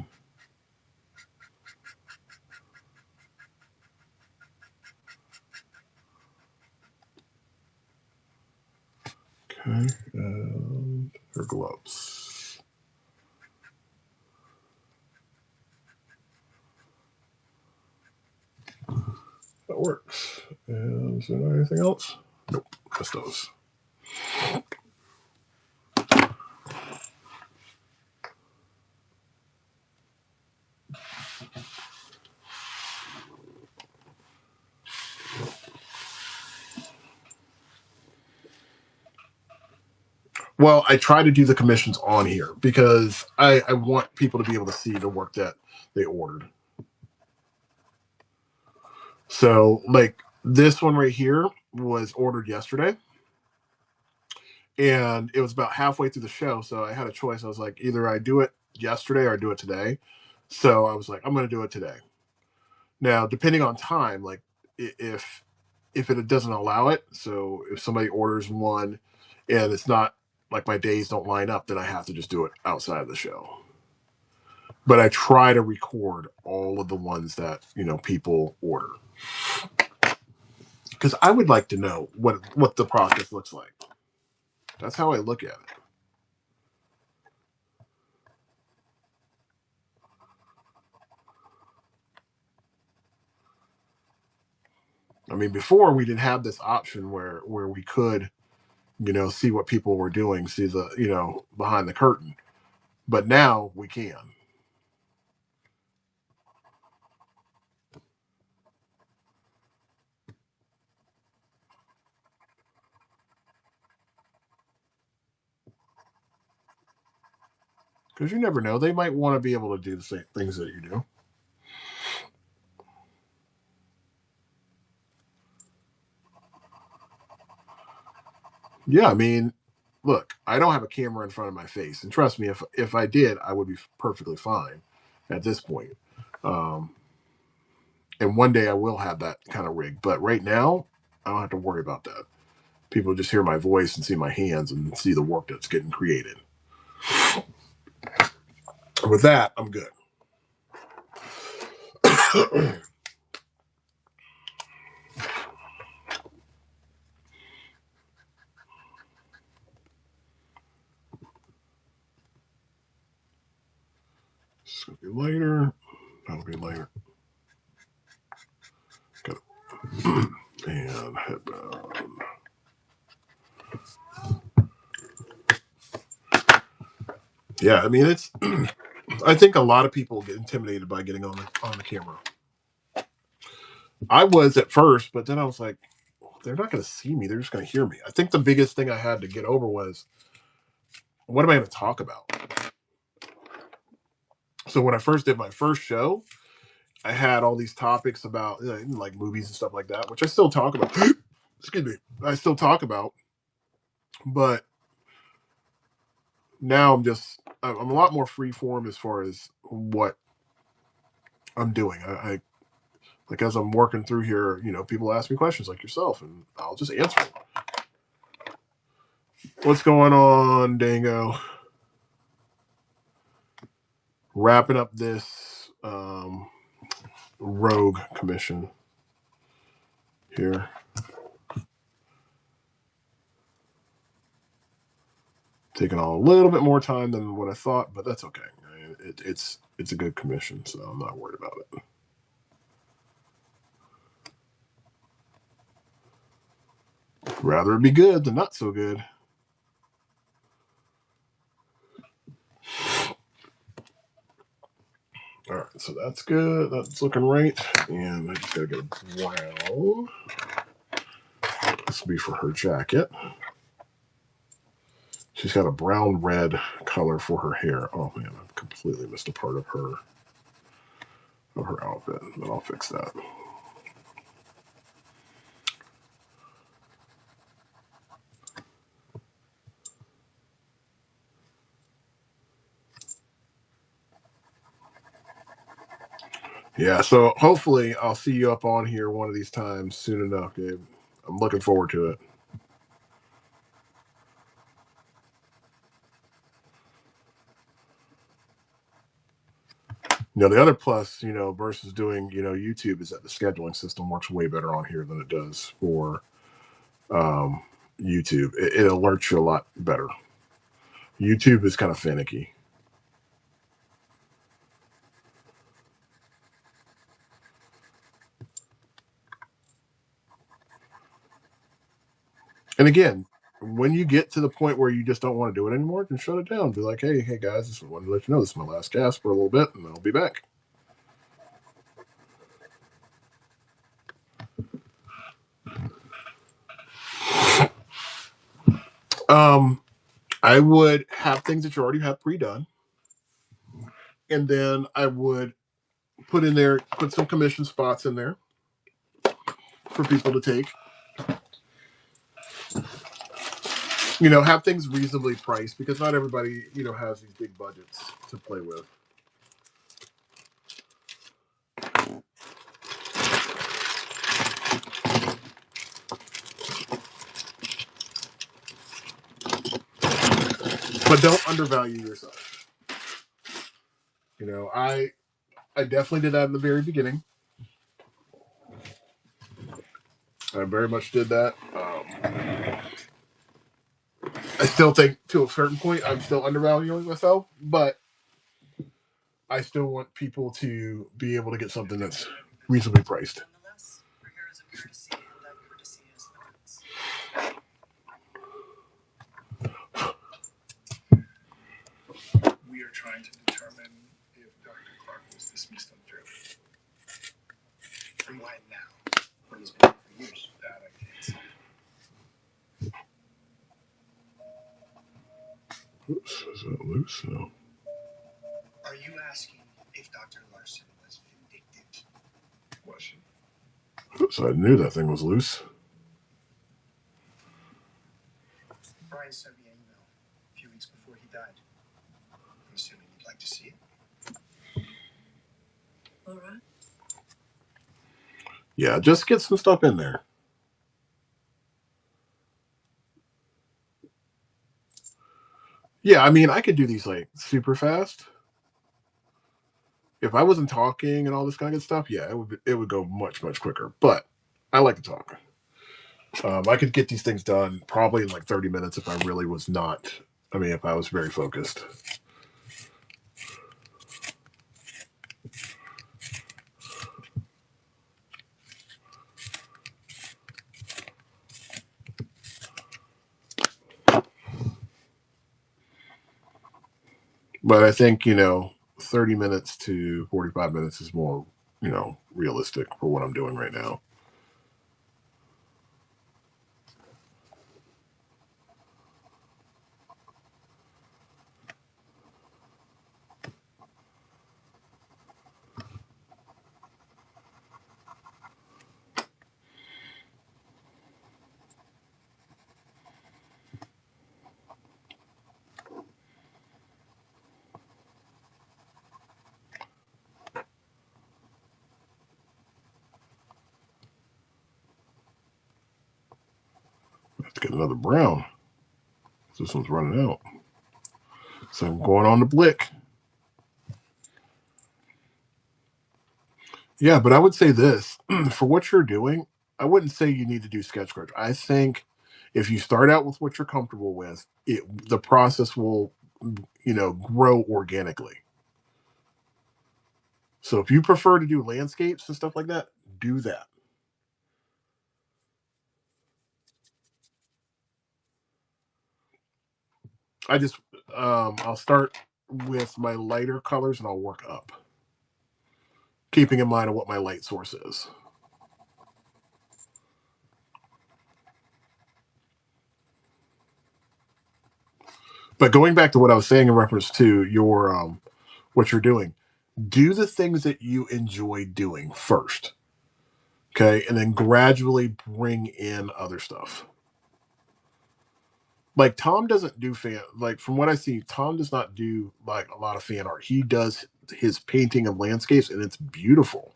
Okay, and her gloves. That works. And is there anything else? Nope, just those. Well, I try to do the commissions on here because I want people to be able to see the work that they ordered. So, like this one right here was ordered yesterday, and it was about halfway through the show. So I had a choice. I was like, either I do it yesterday or I do it today. So I was like, I'm going to do it today. Now, depending on time, like if it doesn't allow it, so if somebody orders one and it's not like my days don't line up, then I have to just do it outside of the show. But I try to record all of the ones that people order because I would like to know what the process looks like. That's how I look at it. I mean, before we didn't have this option where we could, see what people were doing, see the, behind the curtain. But now we can. Because you never know. They might want to be able to do the same things that you do. Yeah, I mean, look, I don't have a camera in front of my face. And trust me, if I did, I would be perfectly fine at this point. And one day I will have that kind of rig. But right now, I don't have to worry about that. People just hear my voice and see my hands and see the work that's getting created. With that, I'm good. It's going to be lighter. That'll be lighter. Got it. And headband. Yeah, I mean, it's. I think a lot of people get intimidated by getting on the camera. I was at first, but then I was like, they're not going to see me. They're just going to hear me. I think the biggest thing I had to get over was, what am I going to talk about? So when I first did my first show, I had all these topics about like movies and stuff like that, which I still talk about. Excuse me. I still talk about, but now I'm a lot more free form as far as what I'm doing. I like as I'm working through here, people ask me questions like yourself, and I'll just answer them. What's going on, Dango? wrapping up this Rogue commission here. Taking on a little bit more time than what I thought, but that's okay. I mean, it's a good commission, so I'm not worried about it. Rather it be good than not so good. All right, so that's good. That's looking right. And I just got to get a brown. This will be for her jacket. She's got a brown red color for her hair. Oh man, I completely missed a part of her outfit, but I'll fix that. Yeah, so hopefully I'll see you up on here one of these times soon enough, Gabe. I'm looking forward to it. The other plus, versus doing, YouTube is that the scheduling system works way better on here than it does for YouTube. It alerts you a lot better. YouTube is kind of finicky. And again, when you get to the point where you just don't want to do it anymore, then shut it down. Be like, hey guys, just wanted to let you know this is my last cast for a little bit, and I'll be back. I would have things that you already have pre-done, and then I would put some commission spots in there for people to take. Have things reasonably priced because not everybody, has these big budgets to play with. But don't undervalue yourself. I definitely did that in the very beginning. I very much did that. I still think to a certain point I'm still undervaluing myself, but I still want people to be able to get something that's reasonably priced. Nonetheless, we're here as a courtesy, and that courtesy has limits. We are trying to determine if Dr. Clark was dismissed unfairly. And why now? When he's been here for years. That I can't say. Oops, is that loose? No. Are you asking if Dr. Larson was vindictive? Was she? Oops, I knew that thing was loose. Brian sent me an email a few weeks before he died. I'm assuming you'd like to see it. All right. Yeah, just get some stuff in there. Yeah, I mean, I could do these like super fast. If I wasn't talking and all this kind of good stuff, yeah, it would go much, much quicker. But I like to talk. I could get these things done probably in like 30 minutes if I really was not. If I was very focused. But I think, 30 minutes to 45 minutes is more, realistic for what I'm doing right now. I have to get another brown. This one's running out. So I'm going on to Blick. Yeah, but I would say this for what you're doing, I wouldn't say you need to do sketch scratch. I think if you start out with what you're comfortable with, the process will, grow organically. So if you prefer to do landscapes and stuff like that, do that. I just I'll start with my lighter colors and I'll work up, keeping in mind what my light source is. But going back to what I was saying in reference to your what you're doing, do the things that you enjoy doing first, okay, and then gradually bring in other stuff. Like Tom doesn't do fan like from what I see, Tom does not do like a lot of fan art. He does his painting of landscapes, and it's beautiful.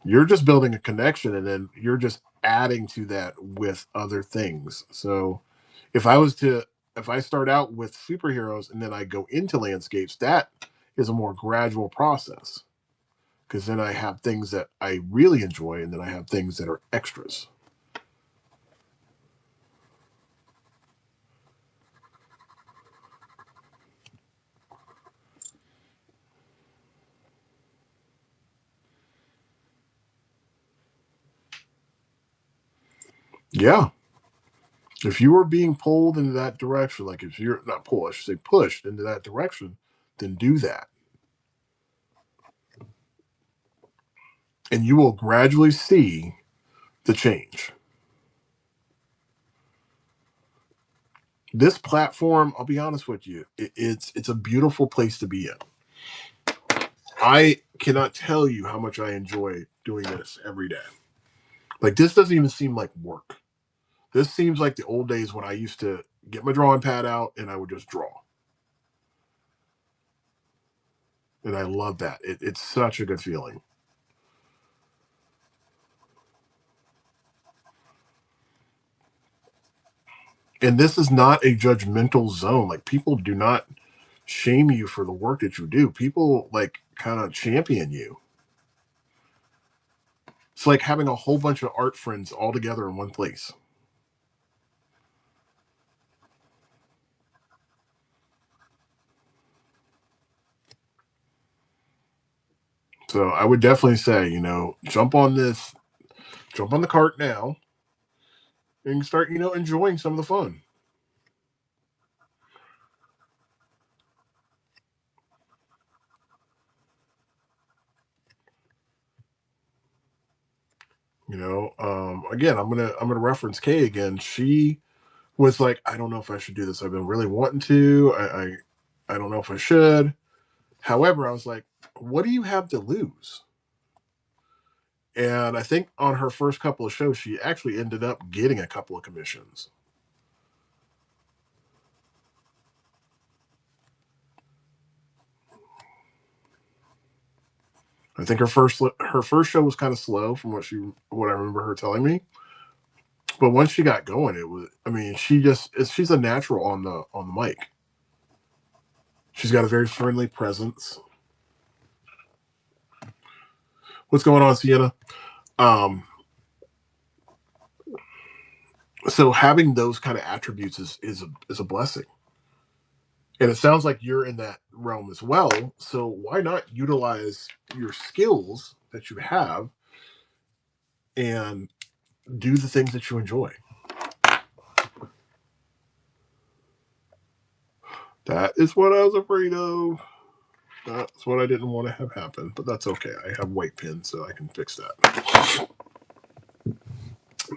You're just building a connection, and then you're just adding to that with other things. So if I was to if I start out with superheroes and then I go into landscapes, that is a more gradual process because then I have things that I really enjoy and then I have things that are extras. Yeah. If you are being pulled into that direction, like if you're not pulled, I should say pushed into that direction, then do that. And you will gradually see the change. This platform, I'll be honest with you, it's a beautiful place to be in. I cannot tell you how much I enjoy doing this every day. Like this doesn't even seem like work. This seems like the old days when I used to get my drawing pad out and I would just draw. And I love that. It's such a good feeling. And this is not a judgmental zone. Like people do not shame you for the work that you do. People like kind of champion you. It's like having a whole bunch of art friends all together in one place. So I would definitely say, jump on the cart now and start, enjoying some of the fun. Again, I'm gonna reference Kay again. She was like, I don't know if I should do this. I've been really wanting to. I don't know if I should. However, I was like, what do you have to lose? And I think on her first couple of shows, she actually ended up getting a couple of commissions. I think her first show was kind of slow from what I remember her telling me. But once she got going, it was. I mean, she's a natural on the mic. She's got a very friendly presence. What's going on, Sienna? Um, so having those kind of attributes is a blessing. And it sounds like you're in that realm as well. So why not utilize your skills that you have and do the things that you enjoy? That is what I was afraid of. That's what I didn't want to have happen, but that's okay. I have white pins, so I can fix that.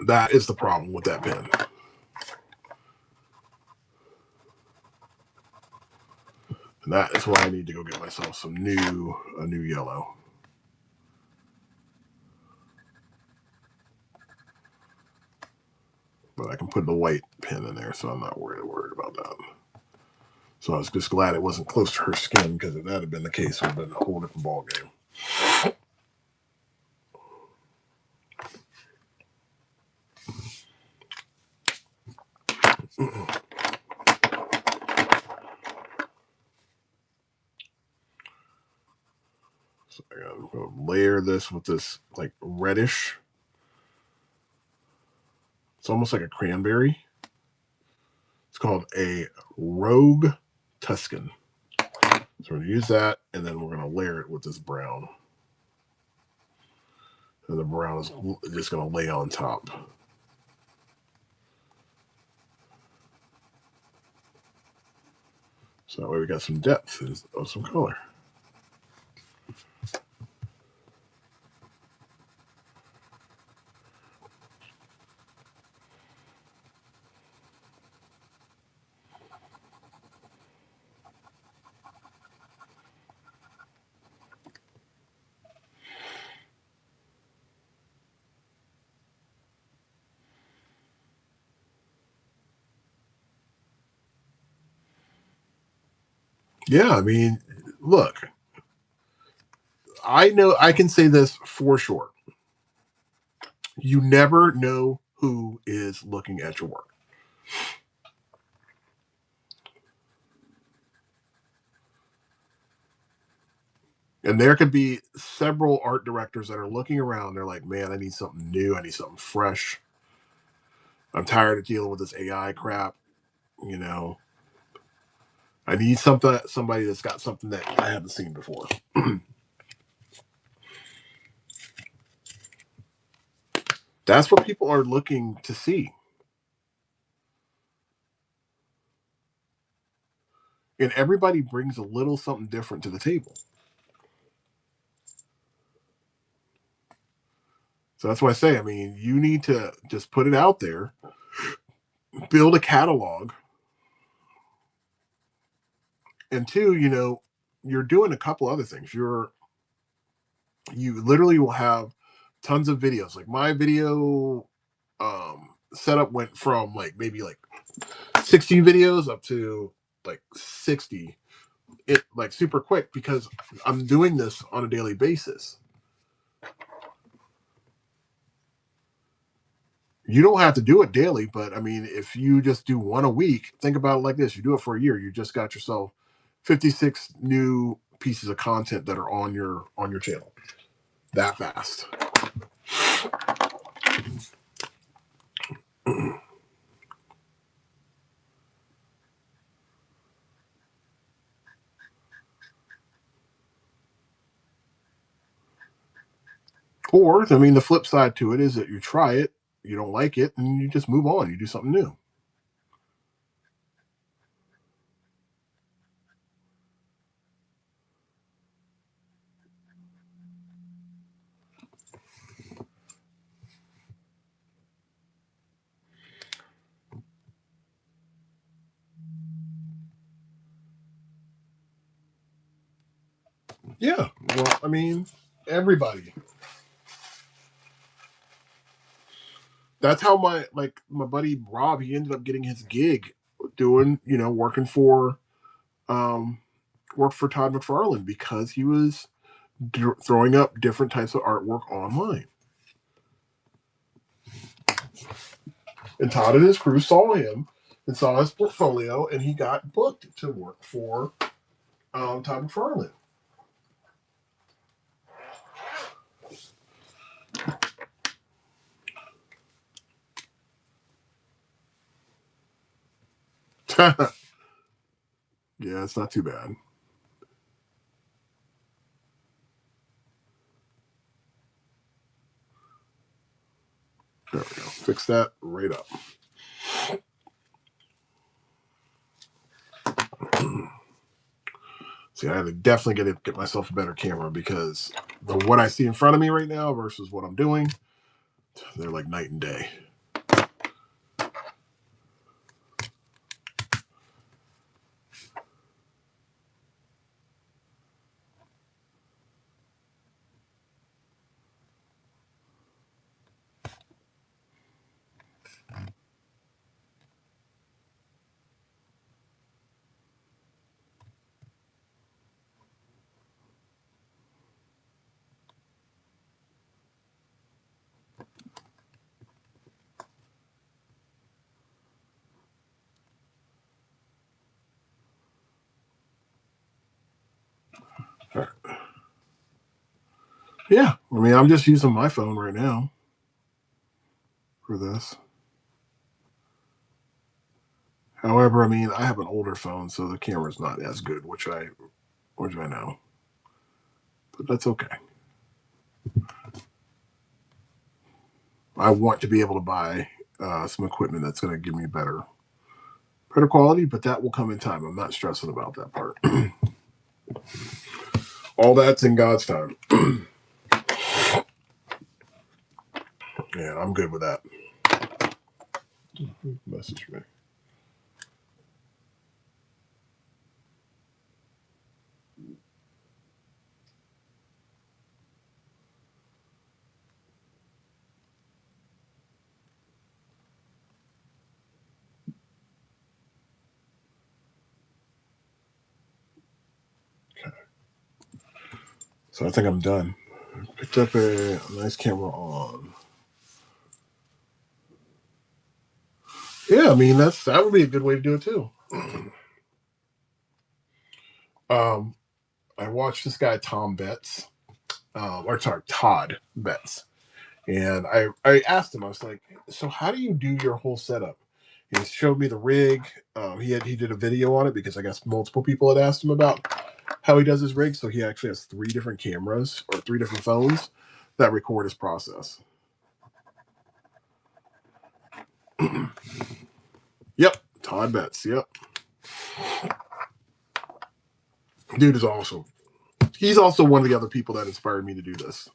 That is the problem with that pin. And that is why I need to go get myself a new yellow. But I can put the white pin in there, so I'm not worried about that. So I was just glad it wasn't close to her skin, because if that had been the case, it would have been a whole different ball game. We'll layer this with this like reddish. It's almost like a cranberry. It's called a Rogue Tuscan. So we're going to use that, and then we're going to layer it with this brown. And the brown is just going to lay on top. So that way we got some depth of some color. Yeah, I mean, look, I know I can say this for sure. You never know who is looking at your work. And there could be several art directors that are looking around. They're like, man, I need something new. I need something fresh. I'm tired of dealing with this AI crap. You know, I need somebody that's got something that I haven't seen before. That's what people are looking to see. And everybody brings a little something different to the table. So that's why I say, I mean, you need to just put it out there, build a catalog. And two, you know, you're doing a couple other things. You literally will have tons of videos. Like my video setup went from like maybe like 16 videos up to like 60, it like super quick, because I'm doing this on a daily basis. You don't have to do it daily, but I mean, if you just do one a week, think about it like this: you do it for a year, you just got yourself 56 new pieces of content that are on your channel that fast. Or, I mean, the flip side to it is that you try it, you don't like it, and you just move on. You do something new. Yeah. Well, I mean, everybody. That's how my buddy Rob, he ended up getting his gig doing, you know, um work for Todd McFarlane, because he was throwing up different types of artwork online. And Todd and his crew saw him and saw his portfolio, and he got booked to work for Todd McFarlane. Yeah, it's not too bad. There we go. Fix that right up. See, I had to definitely get myself a better camera, because what I see in front of me right now versus what I'm doing, they're like night and day. All right. Yeah, I mean, I'm just using my phone right now for this. However, I mean, I have an older phone, so the camera's not as good, which I know, but that's okay. I want to be able to buy some equipment that's going to give me better quality, but that will come in time. I'm not stressing about that part. All that's in God's time. Yeah, I'm good with that. Message me. So I think I'm done. Picked up a nice camera on. Yeah, I mean that would be a good way to do it too. Um, I watched this guy Tom Betts, Todd Betts, and I asked him. I was like, "So how do you do your whole setup?" He showed me the rig. He did a video on it because I guess multiple people had asked him about how he does his rig. So he actually has 3 different cameras or 3 different phones that record his process. Yep, Todd Betts. Yep, dude is awesome. He's also one of the other people that inspired me to do this.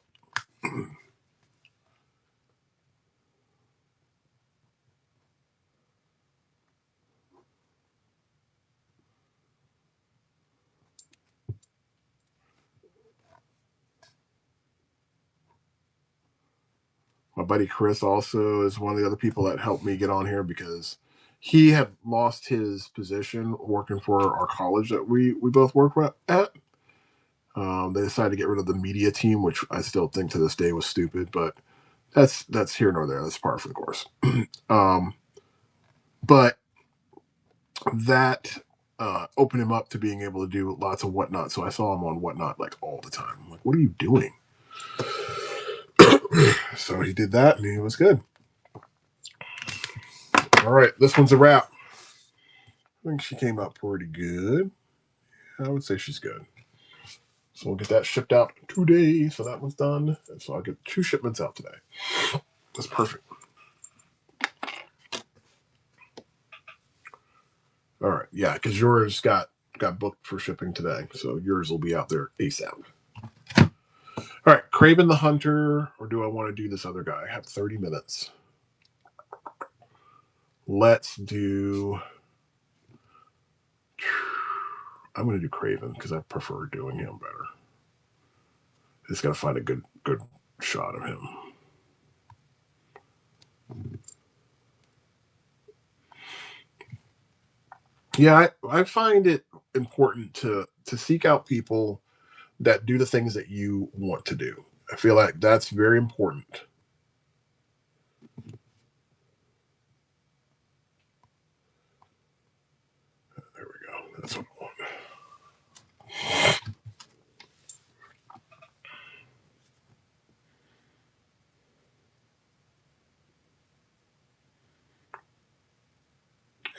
My buddy Chris also is one of the other people that helped me get on here because he had lost his position working for our college that we both work at. They decided to get rid of the media team, which I still think to this day was stupid, but that's here nor there. That's par for the course. Um, but that opened him up to being able to do lots of Whatnot. So I saw him on Whatnot like all the time. I'm like, what are you doing? So he did that, and he was good. All right, this one's a wrap. I think she came out pretty good. I would say she's good. So we'll get that shipped out today. So that one's done. And so I'll get 2 shipments out today. That's perfect. All right. Yeah, because yours got booked for shipping today. So yours will be out there ASAP. All right. Craven the Hunter, or do I want to do this other guy? I have 30 minutes. Let's do. I'm going to do Craven because I prefer doing him better. Just got to find a good shot of him. Yeah, I find it important to seek out people that do the things that you want to do. I feel like that's very important. There we go. That's what I want.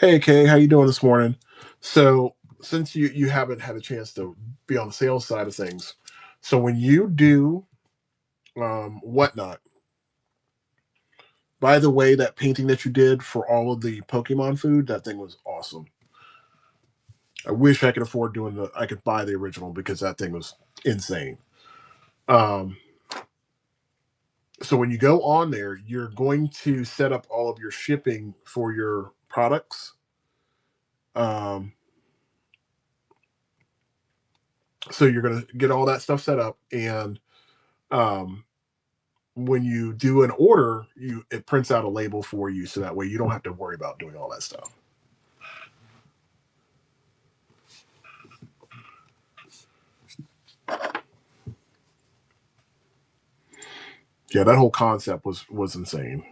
Hey Kay, how you doing this morning? So since you haven't had a chance to be on the sales side of things, so when you do Whatnot, by the way, that painting that you did for all of the Pokemon food, that thing was awesome. I wish I could afford I could buy the original because that thing was insane. Um, so when you go on there, you're going to set up all of your shipping for your products. Um, so you're going to get all that stuff set up, and um, when you do an order, it prints out a label for you, so that way you don't have to worry about doing all that stuff. Yeah, that whole concept was insane.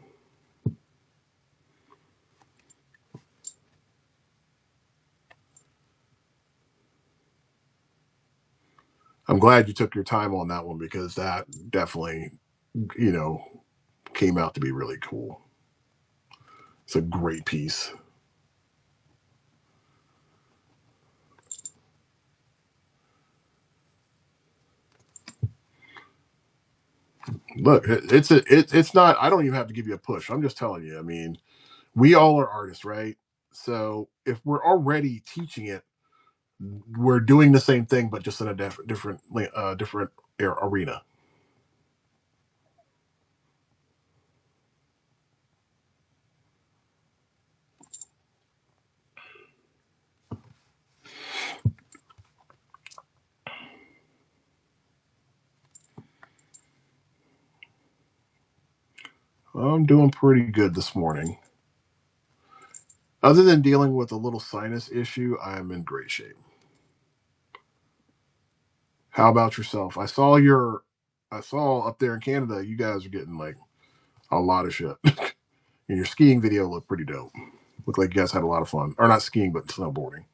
I'm glad you took your time on that one because that definitely, you know, came out to be really cool. It's a great piece. Look, it's not. I don't even have to give you a push. I'm just telling you. I mean, we all are artists, right? So if we're already teaching it, we're doing the same thing, but just in a different arena. I'm doing pretty good this morning. Other than dealing with a little sinus issue, I'm in great shape. How about yourself? I saw up there in Canada, you guys are getting like a lot of shit. And your skiing video looked pretty dope. Looked like you guys had a lot of fun. Or not skiing, but snowboarding.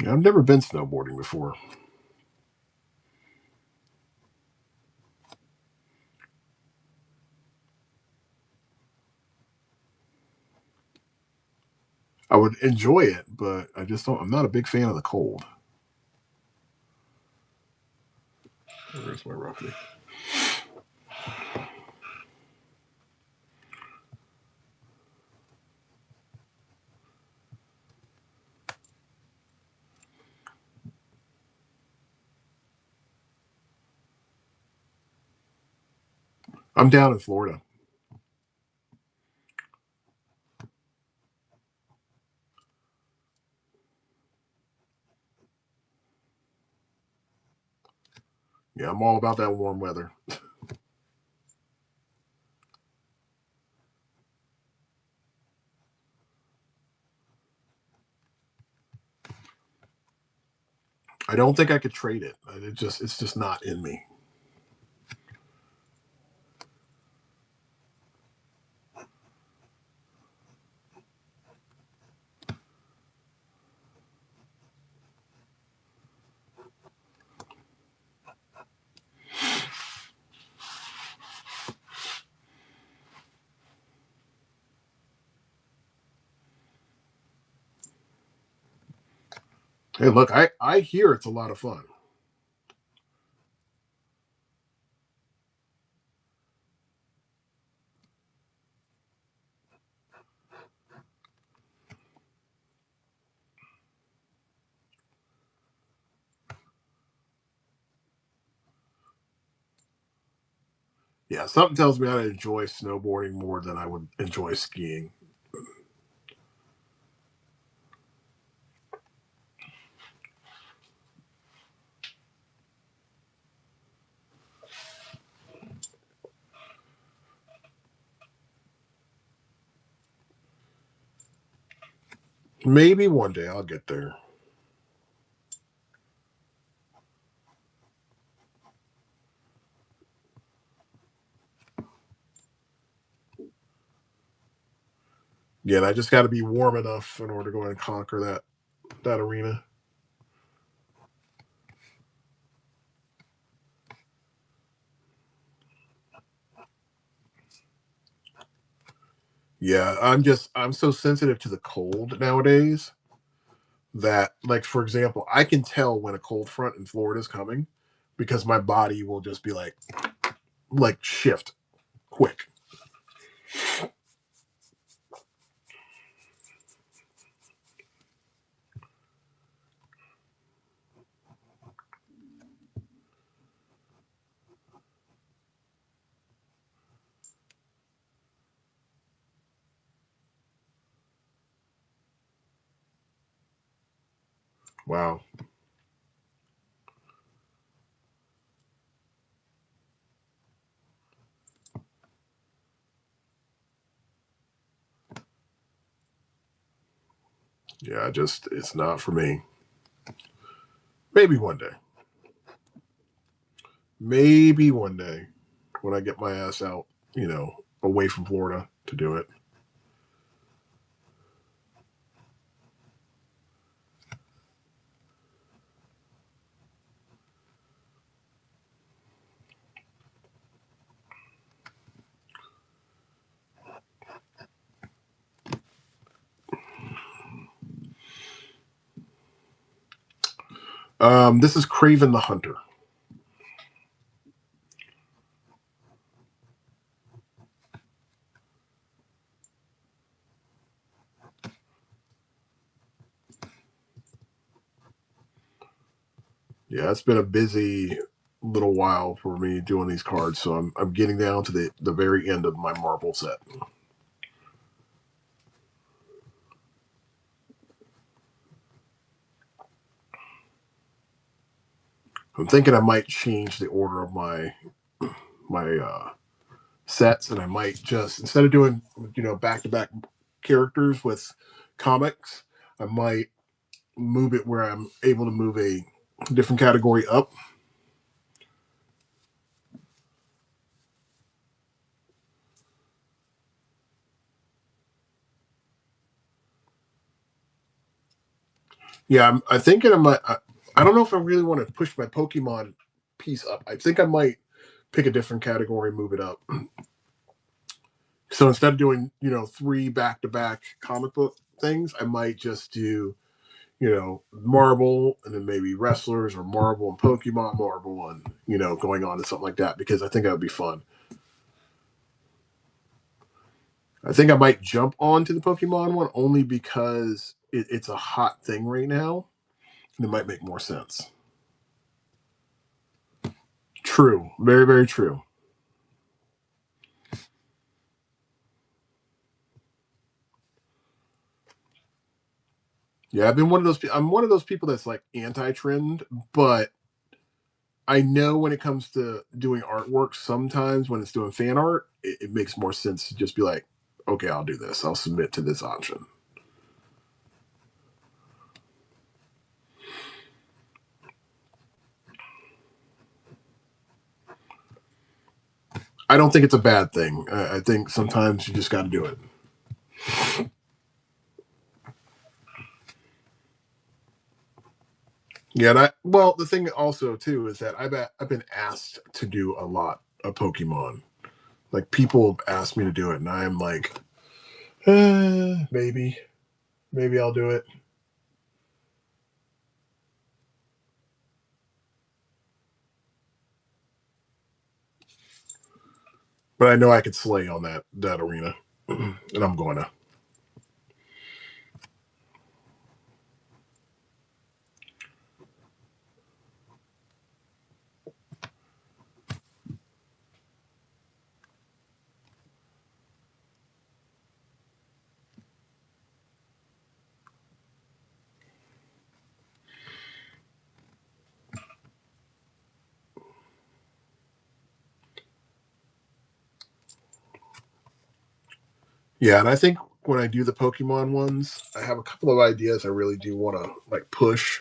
Yeah, I've never been snowboarding before. I would enjoy it, but I'm not a big fan of the cold. Where's my roughie? I'm down in Florida. Yeah, I'm all about that warm weather. I don't think I could trade it. It's just not in me. Hey, look, I hear it's a lot of fun. Yeah, something tells me I'd enjoy snowboarding more than I would enjoy skiing. Maybe one day I'll get there. Yeah, I just got to be warm enough in order to go and conquer that arena. Yeah, I'm so sensitive to the cold nowadays that, like, for example, I can tell when a cold front in Florida is coming because my body will just be like shift quick. Wow. Yeah, it's not for me. Maybe one day. Maybe one day when I get my ass out, away from Florida to do it. This is Craven the Hunter. Yeah, it's been a busy little while for me doing these cards, so I'm getting down to the very end of my marble set. I'm thinking I might change the order of my sets, and I might just, instead of doing back to back characters with comics, I might move it where I'm able to move a different category up. Yeah, I'm thinking I don't know if I really want to push my Pokemon piece up. I think I might pick a different category, move it up. So instead of doing, 3 back-to-back comic book things, I might just do, Marvel and then maybe wrestlers, or Marvel and Pokemon, Marvel and, going on to something like that, because I think that would be fun. I think I might jump onto the Pokemon one only because it's a hot thing right now, and it might make more sense. True. Very, very true. Yeah, I'm one of those people that's like anti-trend, but I know when it comes to doing artwork, sometimes when it's doing fan art, it makes more sense to just be like, okay, I'll do this. I'll submit to this option. I don't think it's a bad thing. I think sometimes you just got to do it. Yeah, the thing also too is that I've been asked to do a lot of Pokemon. Like, people have asked me to do it, and I'm like, maybe I'll do it. But I know I could slay on that arena, and I'm going to. Yeah, and I think when I do the Pokemon ones, I have a couple of ideas I really do want to like push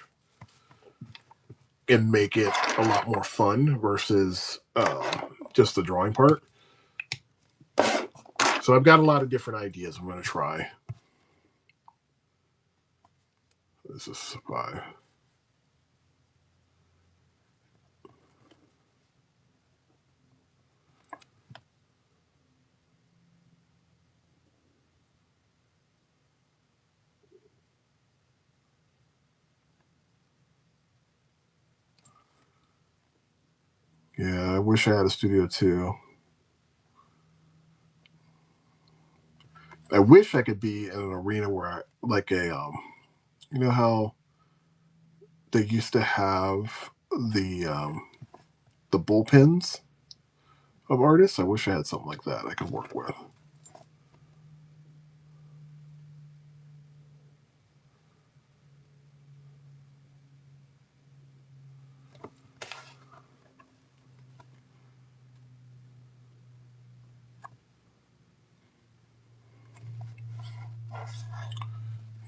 and make it a lot more fun versus just the drawing part. So I've got a lot of different ideas I'm going to try. This is 5. Yeah, I wish I had a studio too. I wish I could be in an arena where like you know how they used to have the bullpens of artists. I wish I had something like that I could work with.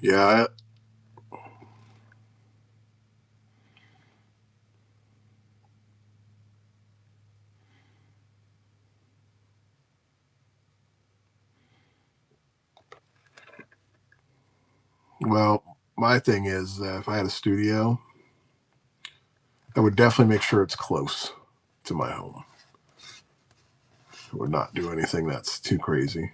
Yeah. Well, my thing is that if I had a studio, I would definitely make sure it's close to my home. I would not do anything that's too crazy.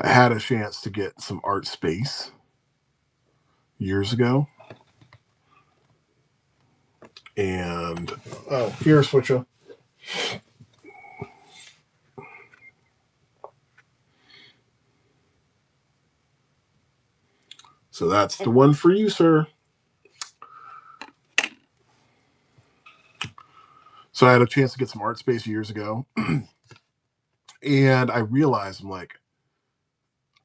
I had a chance to get some art space years ago, and oh, here's switcher. So that's the one for you, sir. So I had a chance to get some art space years ago, and I realized I'm like,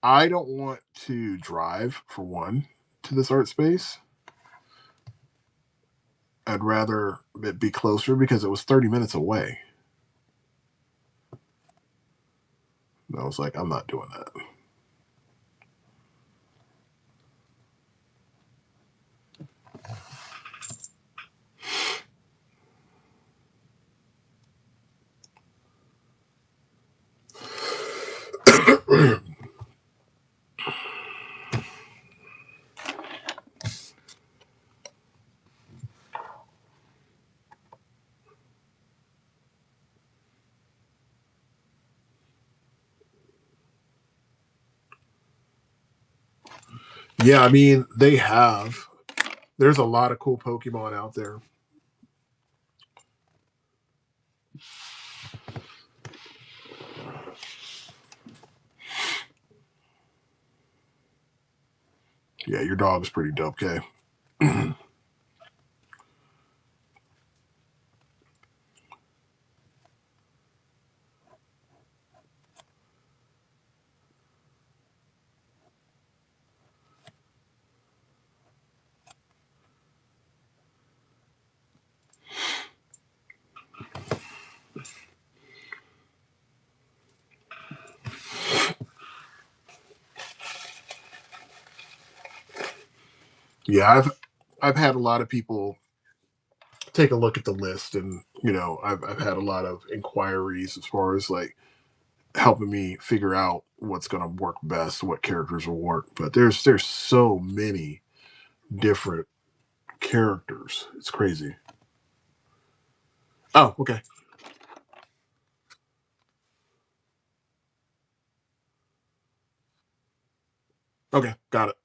I don't want to drive for one to this art space. I'd rather it be closer because it was 30 minutes away. And I was like, I'm not doing that. Yeah, I mean, they have. There's a lot of cool Pokemon out there. Yeah, your dog is pretty dope, Kay. Yeah, I've had a lot of people take a look at the list, and I've had a lot of inquiries as far as like helping me figure out what's going to work best, what characters will work. But there's so many different characters. It's crazy. Oh, okay. Okay, got it.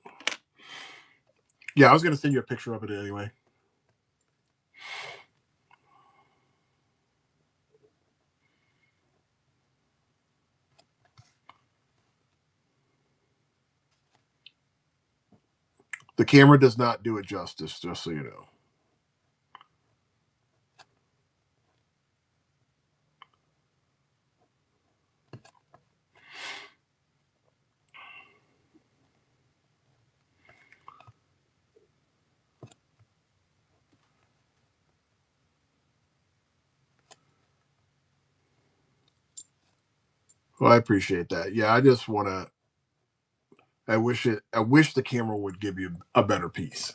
Yeah, I was going to send you a picture of it anyway. The camera does not do it justice, just so you know. Well, I appreciate that. Yeah, I just want to. I wish it. I wish the camera would give you a better piece.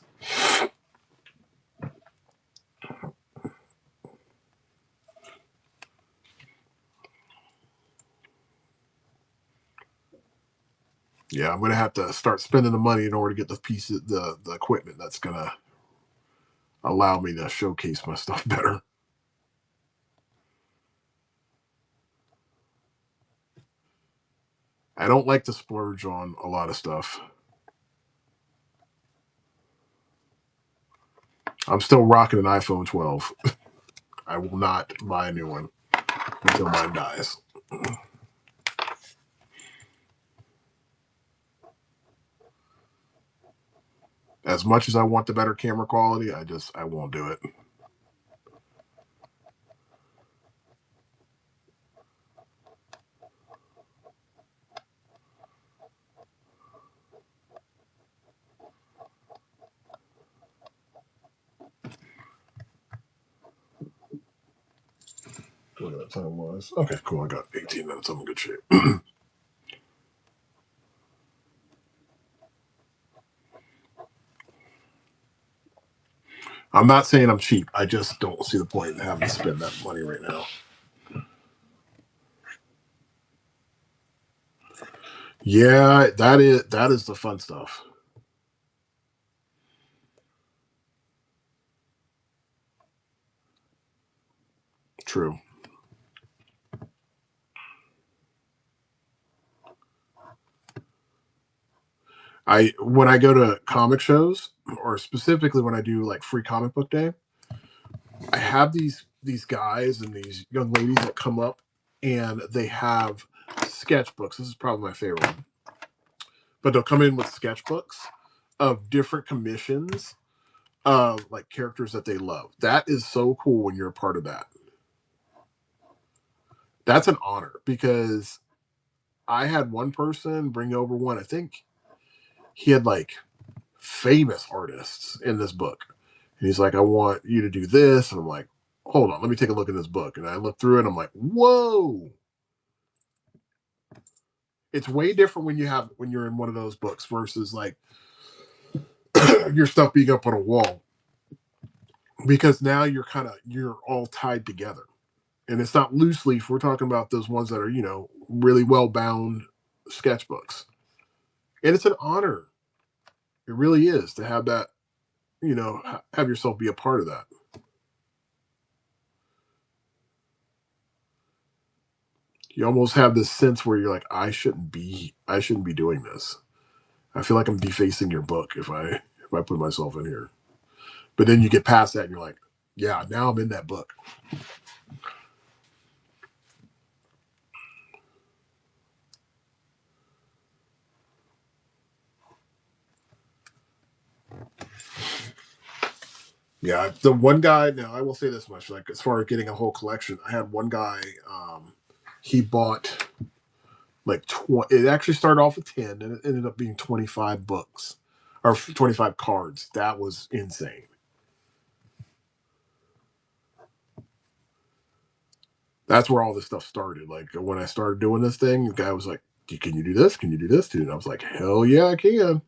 Yeah, I'm gonna have to start spending the money in order to get the pieces, the equipment that's gonna allow me to showcase my stuff better. I don't like to splurge on a lot of stuff. I'm still rocking an iPhone 12. I will not buy a new one until mine dies. As much as I want the better camera quality, I won't do it. What that time was. Okay, cool. I got 18 minutes. I'm in good shape. I'm not saying I'm cheap. I just don't see the point in having to spend that money right now. Yeah, that is the fun stuff. True. When I go to comic shows, or specifically when I do like free comic book day, I have these guys and these young ladies that come up and they have sketchbooks. This is probably my favorite one. But they'll come in with sketchbooks of different commissions of like characters that they love. That is so cool when you're a part of that. That's an honor because I had one person bring over one. I think he had like famous artists in this book. And he's like, I want you to do this. And I'm like, hold on, let me take a look at this book. And I look through it and I'm like, whoa. It's way different when you're in one of those books versus like your stuff being up on a wall. Because now you're all tied together. And it's not loose leaf. We're talking about those ones that are, really well bound sketchbooks. And it's an honor. It really is to have that, have yourself be a part of that. You almost have this sense where you're like, I shouldn't be doing this. I feel like I'm defacing your book if I put myself in here. But then you get past that and you're like, yeah, now I'm in that book. Yeah, the one guy. Now I will say this much: like as far as getting a whole collection, I had one guy. He bought like 20. It actually started off with 10, and it ended up being 25 books or 25 cards. That was insane. That's where all this stuff started. Like when I started doing this thing, the guy was like, "Can you do this? Can you do this, dude?" And I was like, "Hell yeah, I can."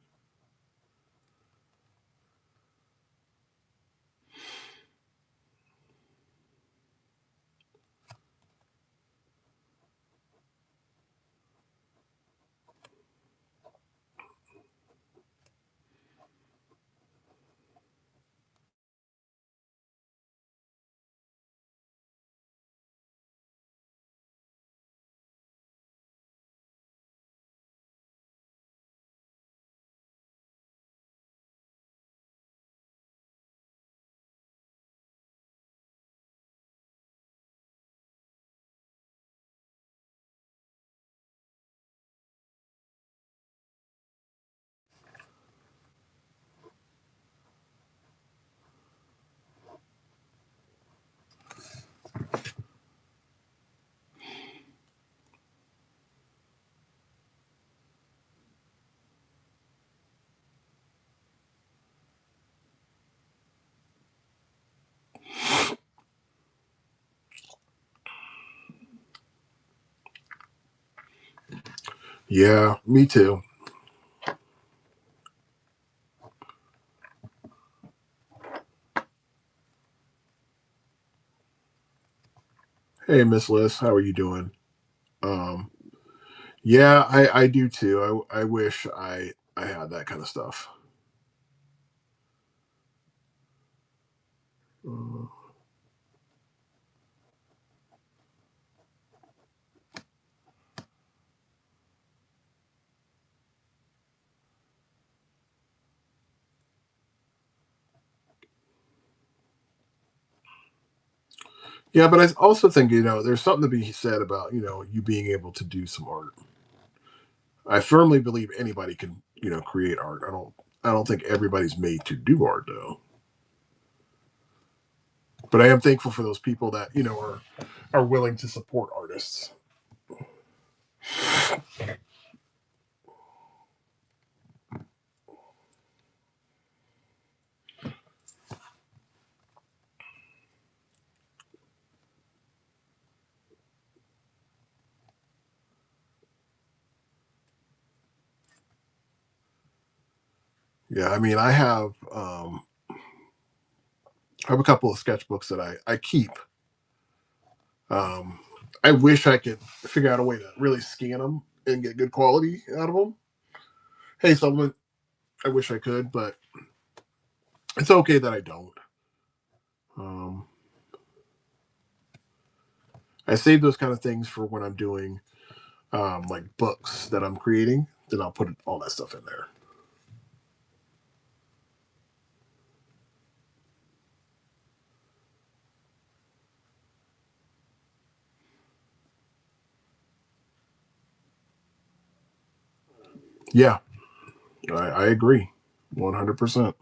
Yeah, me too. Hey, Miss Liz, how are you doing? Um, yeah, I do too. I wish I had that kind of stuff. Uh, yeah, but I also think there's something to be said about you being able to do some art. I firmly believe anybody can create art. I don't think everybody's made to do art though. But I am thankful for those people that are willing to support artists. Yeah, I mean, I have a couple of sketchbooks that I keep. Um, I wish I could figure out a way to really scan them and get good quality out of them. Hey, Supplement, I wish I could, but it's okay that I don't. Um, I save those kind of things for when I'm doing like books that I'm creating. Then I'll put all that stuff in there. Yeah, I agree, 100%.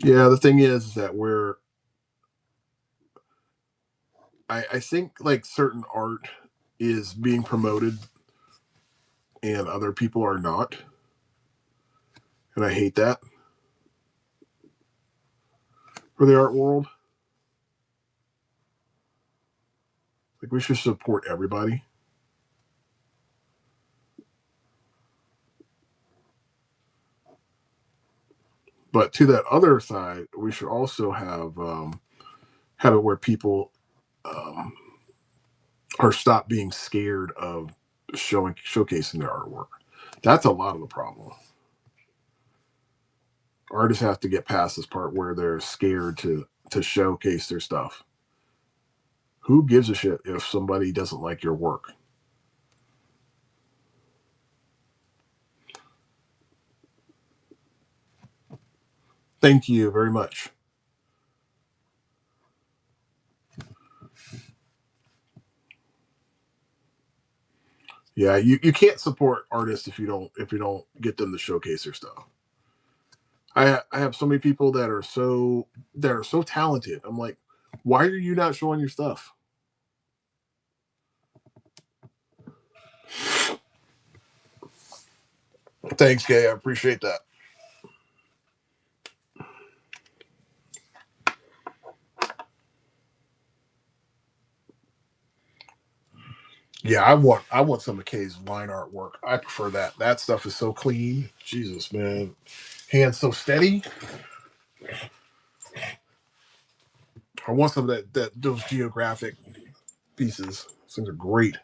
Yeah, the thing is that I think like certain art is being promoted and other people are not, and I hate that for the art world. Like we should support everybody. But to that other side, we should also have it where people um, are stop being scared of showcasing their artwork. That's a lot of the problem. Artists have to get past this part where they're scared to showcase their stuff. Who gives a shit if somebody doesn't like your work? Thank you very much. Yeah, you can't support artists if you don't get them to showcase their stuff. I have so many people that are so talented. I'm like, why are you not showing your stuff? Thanks, Gay. I appreciate that. Yeah, I want some of Kay's line artwork. I prefer that. That stuff is so clean. Jesus, man. Hands so steady. I want some of that those geographic pieces. Those things are great.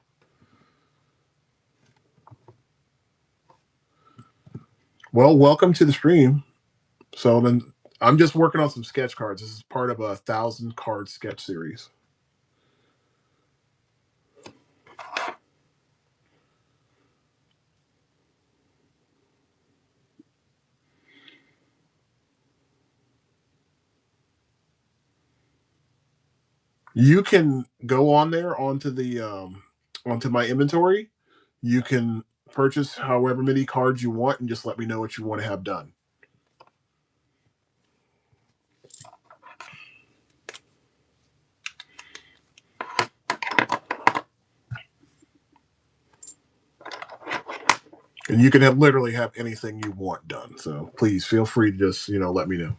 Well, welcome to the stream. So then I'm just working on some sketch cards. This is part of a 1,000 card sketch series. You can go on there onto my inventory. You can purchase however many cards you want and just let me know what you want to have done. And you can literally have anything you want done. So please feel free to just, let me know.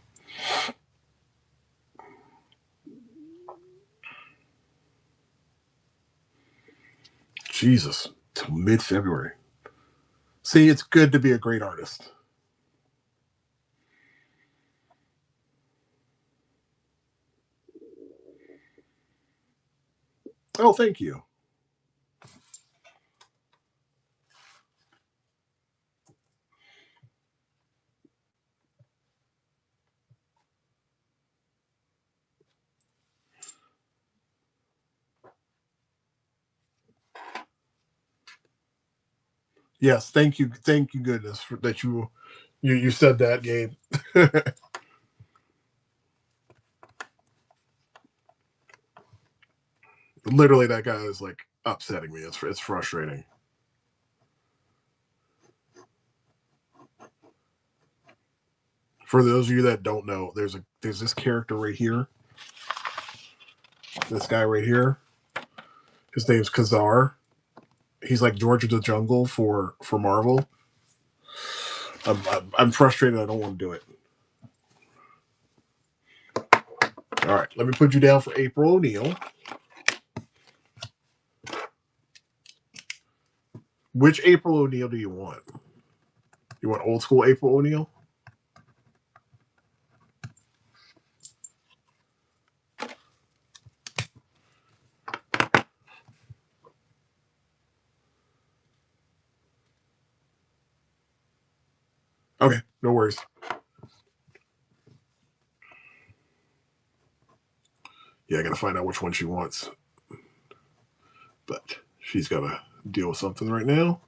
Jesus, till mid-February. See, it's good to be a great artist. Oh, thank you. Yes, thank you, goodness, for that you said that, Gabe. Literally, that guy is like upsetting me. It's frustrating. For those of you that don't know, there's this character right here. This guy right here. His name's Kazar. He's like George of the Jungle for Marvel. I'm frustrated. I don't want to do it. All right, let me put you down for April O'Neil. Which April O'Neil do you want? You want old school April O'Neil? Okay, no worries. Yeah, I gotta find out which one she wants. But she's gotta deal with something right now.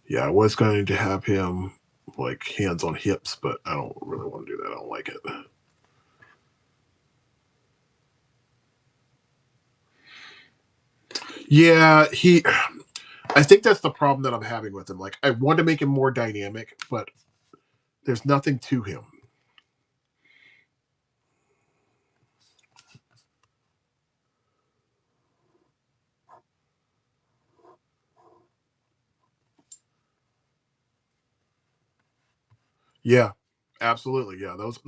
Yeah, I was going to have him like hands on hips, but I don't really want to do that. I don't like it. Yeah, I think that's the problem that I'm having with him. Like, I want to make him more dynamic, but there's nothing to him. Yeah, absolutely. Yeah, those.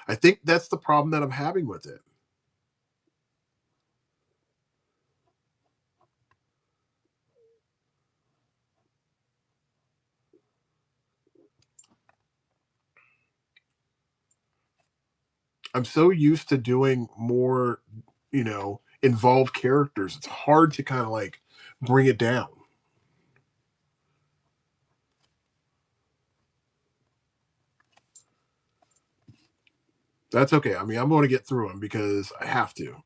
I think that's the problem that I'm having with it. I'm so used to doing more, involved characters. It's hard to kind of like bring it down. That's okay. I mean, I'm going to get through them because I have to.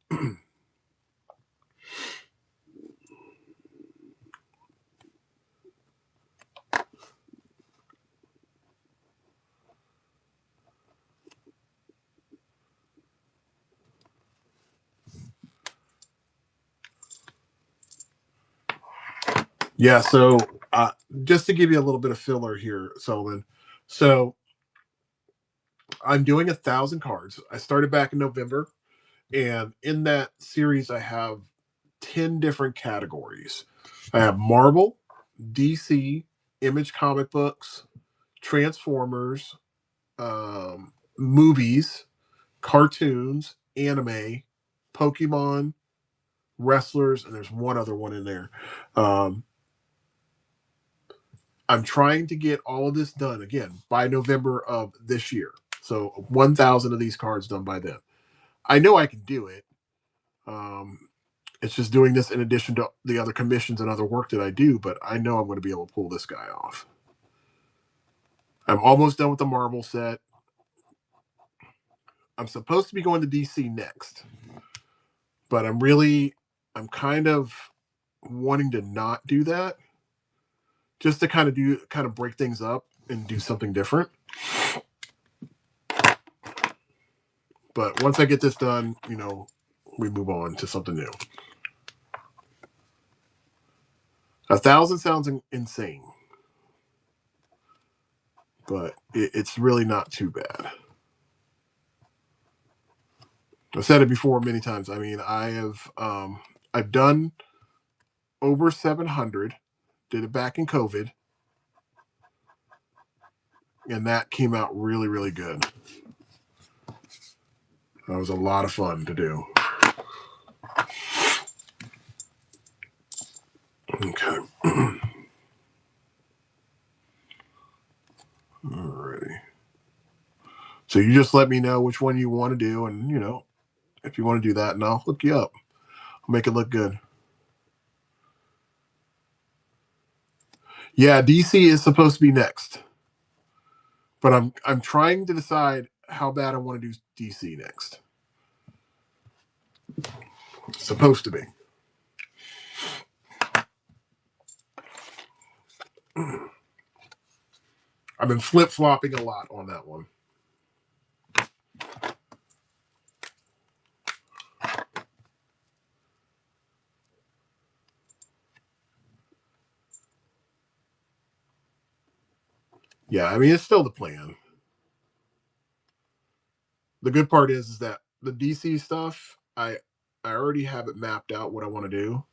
Yeah. So, just to give you a little bit of filler here, Sullivan. So, I'm doing 1,000 cards. I started back in November, and in that series, I have 10 different categories. I have Marvel, DC, Image comic books, Transformers, movies, cartoons, anime, Pokemon, wrestlers, and there's one other one in there. Um, I'm trying to get all of this done again by November of this year. So 1,000 of these cards done by then. I know I can do it. Um, it's just doing this in addition to the other commissions and other work that I do, but I know I'm going to be able to pull this guy off. I'm almost done with the Marvel set. I'm supposed to be going to DC next, but I'm kind of wanting to not do that, just to kind of break things up and do something different. But once I get this done, we move on to something new. 1,000 sounds insane, but it's really not too bad. I've said it before many times. I mean, I've done over 700. Did it back in COVID, and that came out really, really good. That was a lot of fun to do. Okay. Alrighty. So you just let me know which one you want to do, and if you want to do that, and I'll hook you up. I'll make it look good. Yeah, DC is supposed to be next, but I'm trying to decide how bad I want to do DC next. It's supposed to be. I've been flip flopping a lot on that one. Yeah, I mean, it's still the plan. The good part is that the DC stuff, I already have it mapped out what I want to do.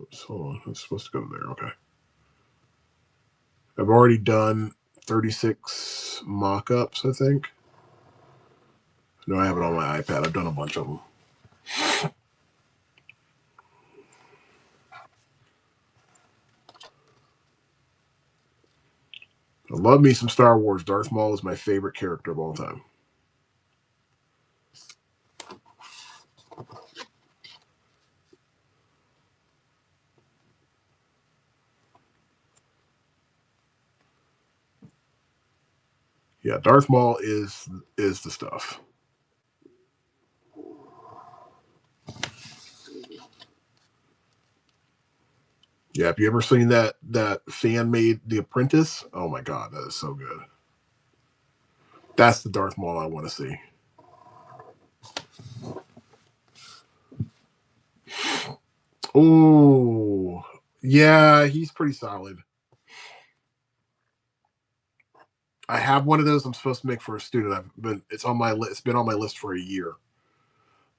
Oops, hold on, it's supposed to go there. Okay. I've already done 36 mock-ups, I think. No, I have it on my iPad. I've done a bunch of them. I love me some Star Wars. Darth Maul is my favorite character of all time. Yeah, Darth Maul is the stuff. Yeah, have you ever seen that fan made The Apprentice? Oh my god, that is so good. That's the Darth Maul I want to see. Oh, yeah, he's pretty solid. I have one of those I'm supposed to make for a student. It's on my list. It's been on my list for a year.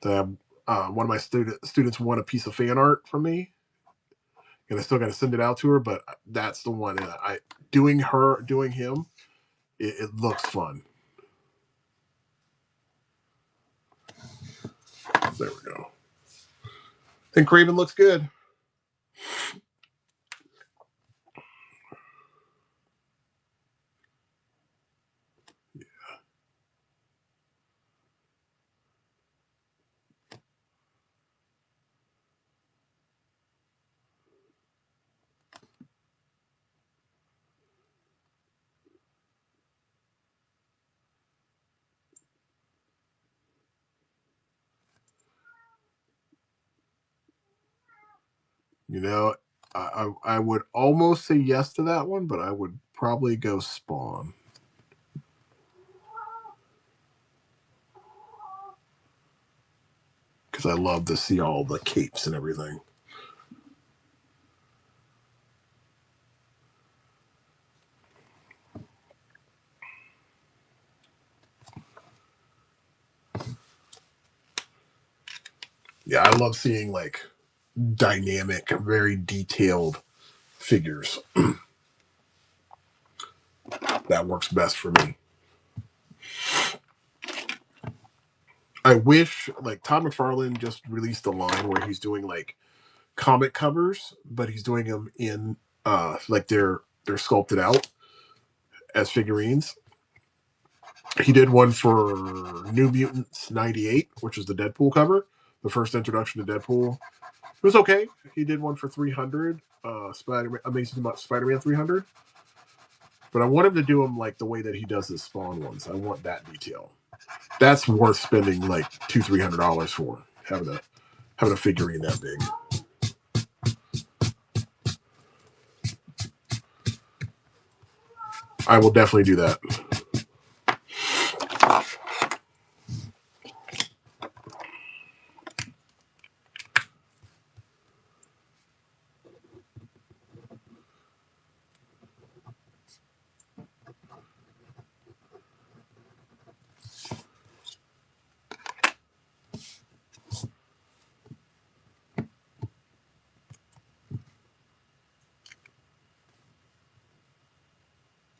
One of my students won a piece of fan art from me, and I still got to send it out to her. But that's the one. Doing him. It looks fun. There we go. I think Craven looks good. You know, I would almost say yes to that one, but I would probably go Spawn. Because I love to see all the capes and everything. Yeah, I love seeing like dynamic, very detailed figures. That works best for me. I wish like Todd McFarlane just released a line where he's doing like comic covers, but he's doing them in like they're sculpted out as figurines. He did one for New Mutants 98, which is the Deadpool cover, the first introduction to Deadpool. It was okay. He did one for 300, Amazing Spider-Man 300. But I want him to do them like the way that he does his Spawn ones. I want that detail. That's worth spending like $200-$300 for, having a figurine that big. I will definitely do that.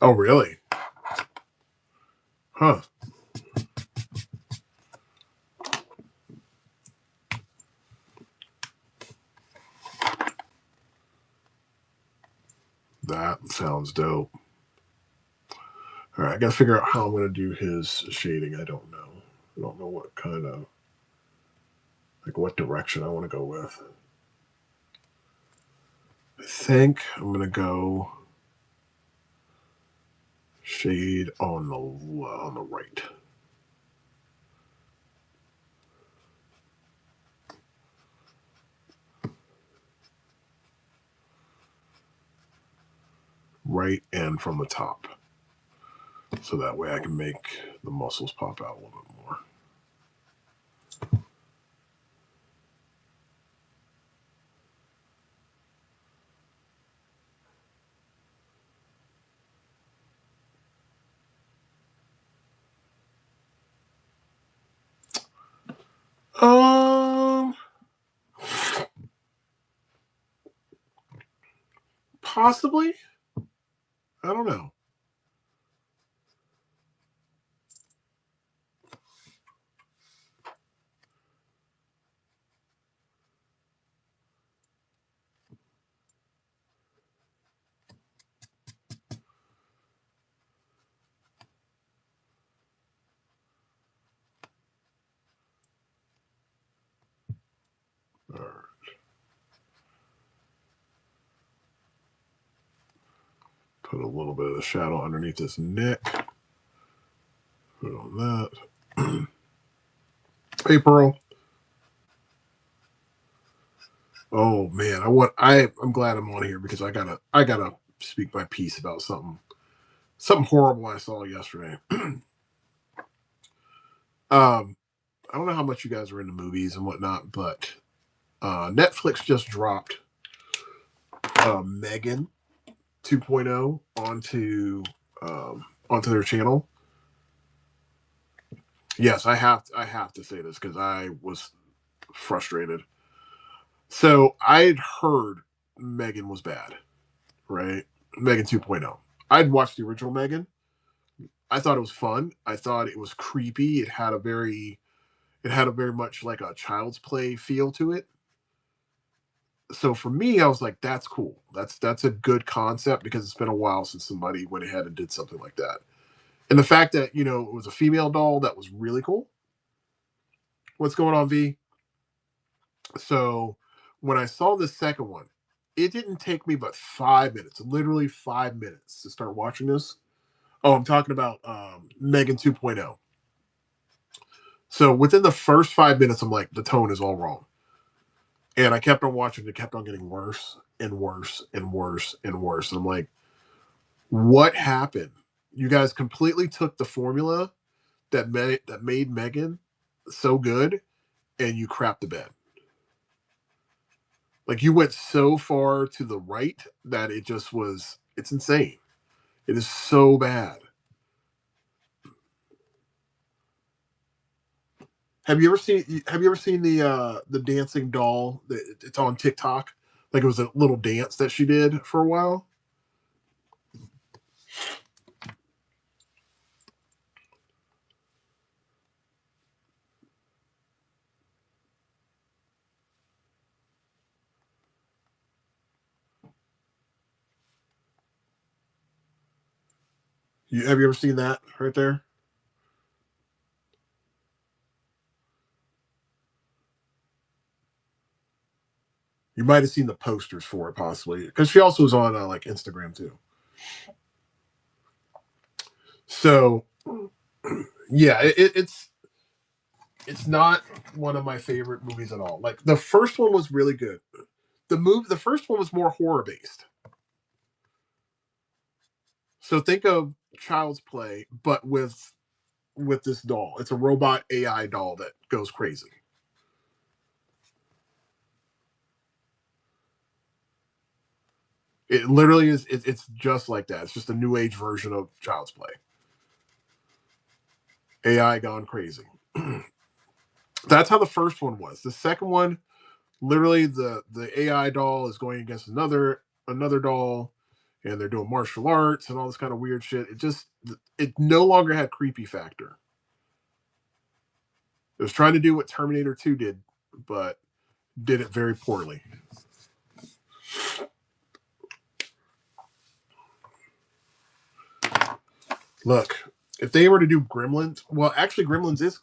Oh, really? Huh. That sounds dope. All right, I got to figure out how I'm going to do his shading. I don't know. I don't know what kind of, like, what direction I want to go with. I think I'm going to go shade on the right. Right and from the top. So that way I can make the muscles pop out a little bit more. Possibly. I don't know. Put a little bit of the shadow underneath his neck. Put on that. Hey, Pearl. Oh man, I'm glad I'm on here because I gotta speak my piece about something horrible I saw yesterday. I don't know how much you guys are into movies and whatnot, but Netflix just dropped Megan 2.0 onto their channel. Yes, I have to say this because I was frustrated. So I'd heard Megan was bad, right? Megan 2.0. I'd watched the original Megan. I thought it was fun. I thought it was creepy. It had a very much like a Child's Play feel to it. So for me, I was like, that's cool. That's a good concept because it's been a while since somebody went ahead and did something like that. And the fact that, it was a female doll, that was really cool. What's going on, V? So when I saw the second one, it didn't take me but 5 minutes, literally 5 minutes to start watching this. Oh, I'm talking about Megan 2.0. So within the first 5 minutes, I'm like, the tone is all wrong. And I kept on watching. It kept on getting worse and worse and worse and worse. And I'm like, what happened? You guys completely took the formula that made Megan so good, and you crapped the bed. Like, you went so far to the right that it's insane. It is so bad. Have you ever seen the dancing doll? It's on TikTok. Like, it was a little dance that she did for a while. Have you ever seen that right there? You might have seen the posters for it, possibly, because she also was on like Instagram too. So, yeah, it's not one of my favorite movies at all. Like, the first one was really good. The first one was more horror based. So think of Child's Play, but with this doll. It's a robot AI doll that goes crazy. It literally is. It's just like that. It's just a new age version of Child's Play. AI gone crazy. That's how the first one was. The second one, literally, the AI doll is going against another doll, and they're doing martial arts and all this kind of weird shit. It no longer had creepy factor. It was trying to do what Terminator 2 did, but did it very poorly. Look, if they were to do Gremlins, well, actually,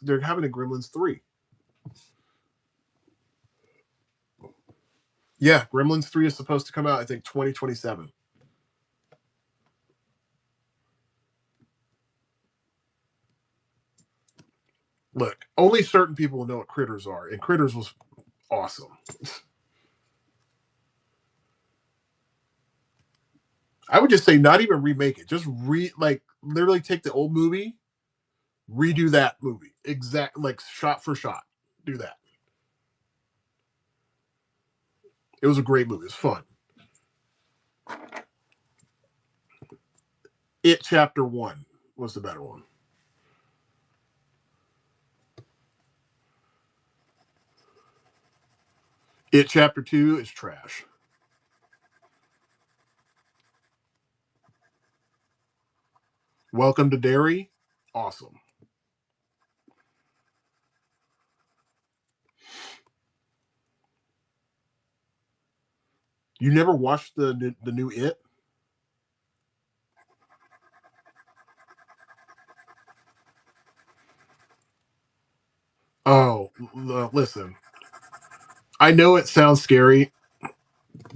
they're having a Gremlins 3. Yeah, Gremlins 3 is supposed to come out, I think, 2027. Look, only certain people know what Critters are, and Critters was awesome. I would just say not even remake it. Just literally take the old movie, redo that movie. Like shot for shot. Do that. It was a great movie. It was fun. It Chapter 1 was the better one. It Chapter 2 is trash. Welcome to Derry. Awesome. You never watched the new It? Oh, listen. I know it sounds scary.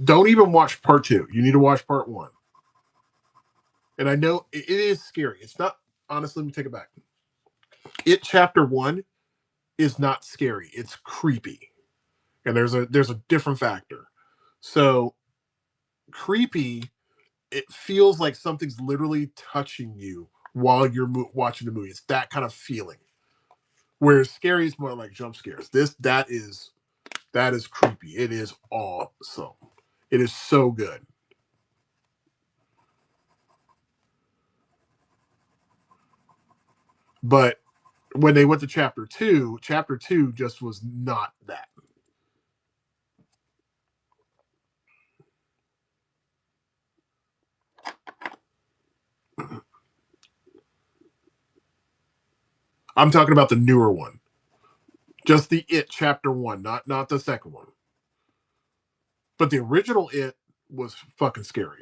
Don't even watch part 2. You need to watch part 1. And I know it is scary. It's not, honestly, let me take it back. It Chapter 1 is not scary. It's creepy. And there's a different factor. So creepy, it feels like something's literally touching you while you're watching the movie. It's that kind of feeling. Whereas scary is more like jump scares. That is creepy. It is awesome. It is so good. But when they went to chapter 2 just was not that. I'm talking about the newer one. Just the It Chapter 1, not the second one. But the original It was fucking scary.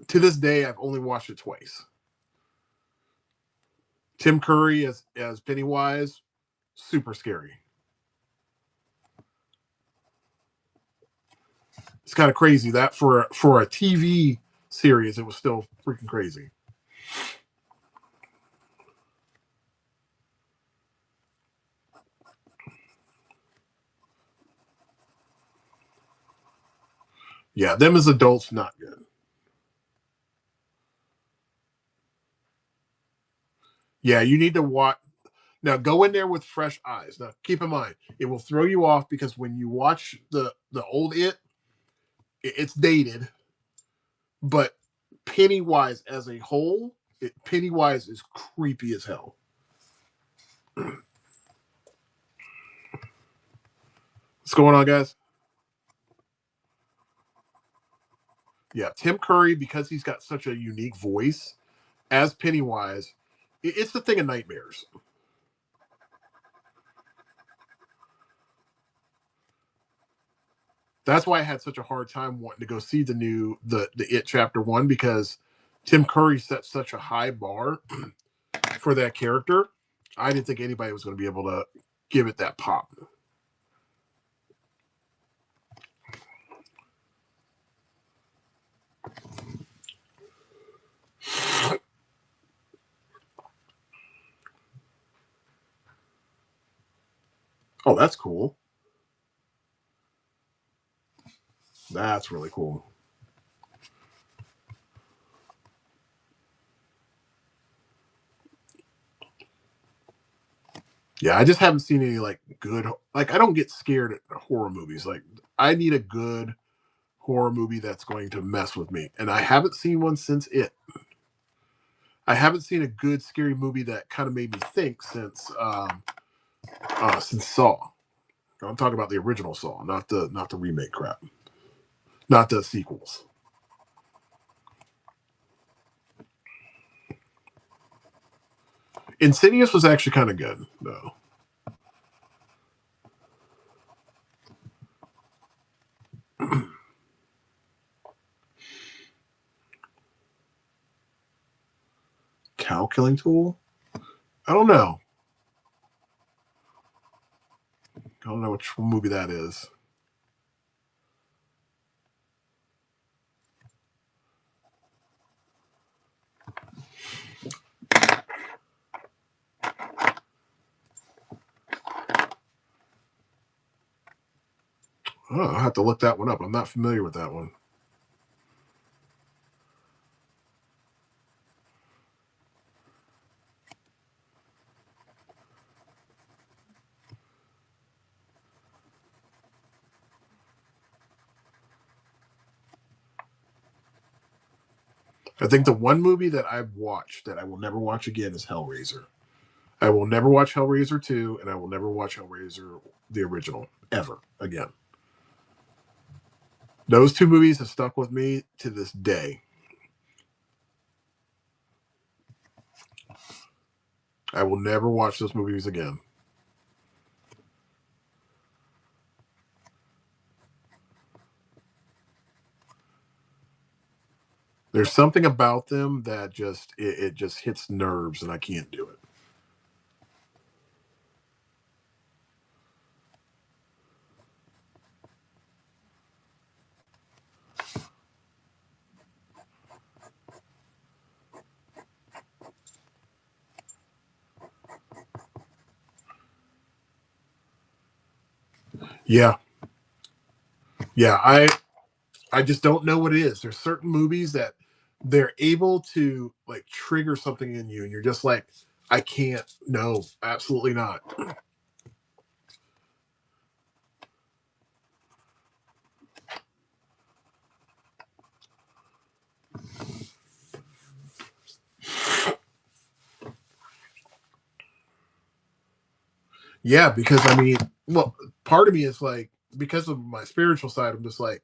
To this day I've only watched it twice. Tim Curry as Pennywise, super scary. It's kind of crazy that for a TV series it was still freaking crazy. Yeah, them as adults, not good. Yeah, you need to watch. Now go in there with fresh eyes. Now keep in mind, it will throw you off because when you watch the old it's dated, but Pennywise as a whole, Pennywise is creepy as hell. What's going on, guys? Yeah, Tim Curry, because he's got such a unique voice as Pennywise, it's the thing of nightmares. That's why I had such a hard time wanting to go see the It Chapter 1, because Tim Curry set such a high bar for that character. I didn't think anybody was going to be able to give it that pop. Oh, that's cool. That's really cool. Yeah, I just haven't seen any like good, like I don't get scared at horror movies. Like I need a good horror movie that's going to mess with me. And I haven't seen one since It. I haven't seen a good scary movie that kind of made me think since Saw. I'm talking about the original Saw, not the remake crap, not the sequels. Insidious was actually kind of good, though. Cow killing tool? I don't know. I don't know which movie that is. Oh, I'll have to look that one up. I'm not familiar with that one. I think the one movie that I've watched that I will never watch again is Hellraiser. I will never watch Hellraiser 2, and I will never watch Hellraiser the original ever again. Those two movies have stuck with me to this day. I will never watch those movies again. There's something about them that it just hits nerves, and I can't do it. Yeah. Yeah. I just don't know what it is. There's certain movies that they're able to like trigger something in you, and you're just like, I can't. No, absolutely not. Yeah, because I mean, well, part of me is like, because of my spiritual side, I'm just like,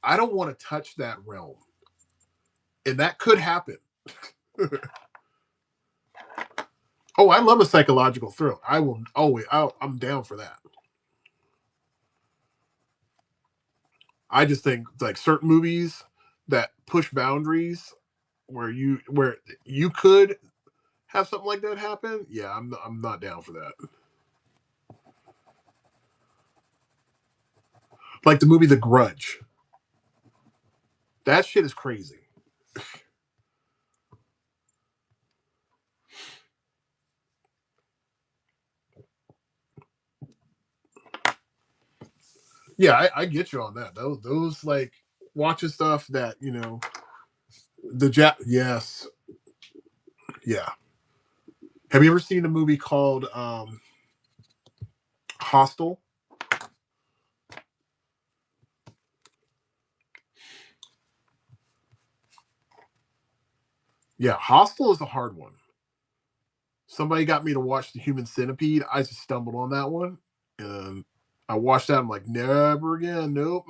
I don't want to touch that realm, and that could happen. Oh, I love a psychological thrill. I will always. I'm down for that. I just think like certain movies that push boundaries where you could have something like that happen. Yeah, I'm not down for that. Like the movie The Grudge. That shit is crazy. Yeah, I get you on that. Those like watching stuff that yes, yeah. Have you ever seen a movie called Hostel? Yeah, Hostel is a hard one. Somebody got me to watch The Human Centipede. I just stumbled on that one, and I watched that. I'm like, never again. Nope,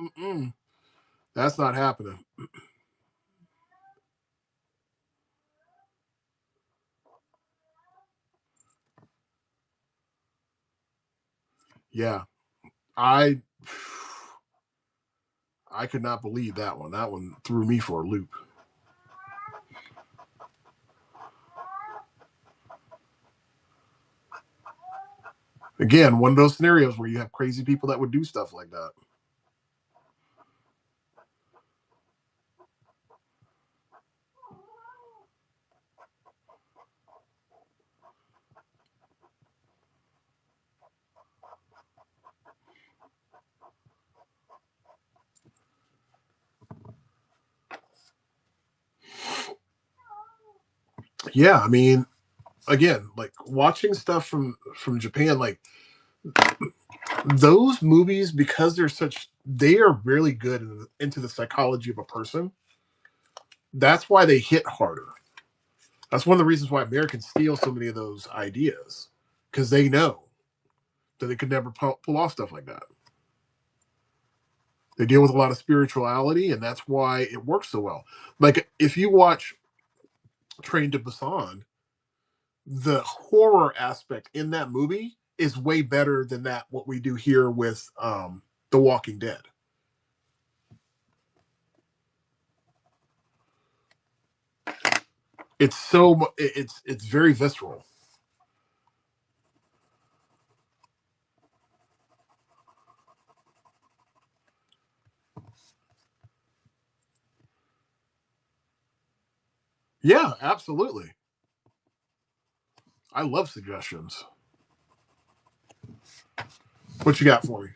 that's not happening. Yeah, I I could not believe that one. That one threw me for a loop. Again, one of those scenarios where you have crazy people that would do stuff like that. Yeah, I mean, again, like watching stuff from Japan, like those movies, because they are really good into the psychology of a person. That's why they hit harder. That's one of the reasons why Americans steal so many of those ideas, because they know that they could never pull off stuff like that. They deal with a lot of spirituality, and that's why it works so well. Like if you watch Train to Busan, the horror aspect in that movie is way better than that what we do here with The Walking Dead. It's very visceral. Yeah, absolutely. I love suggestions. What you got for me?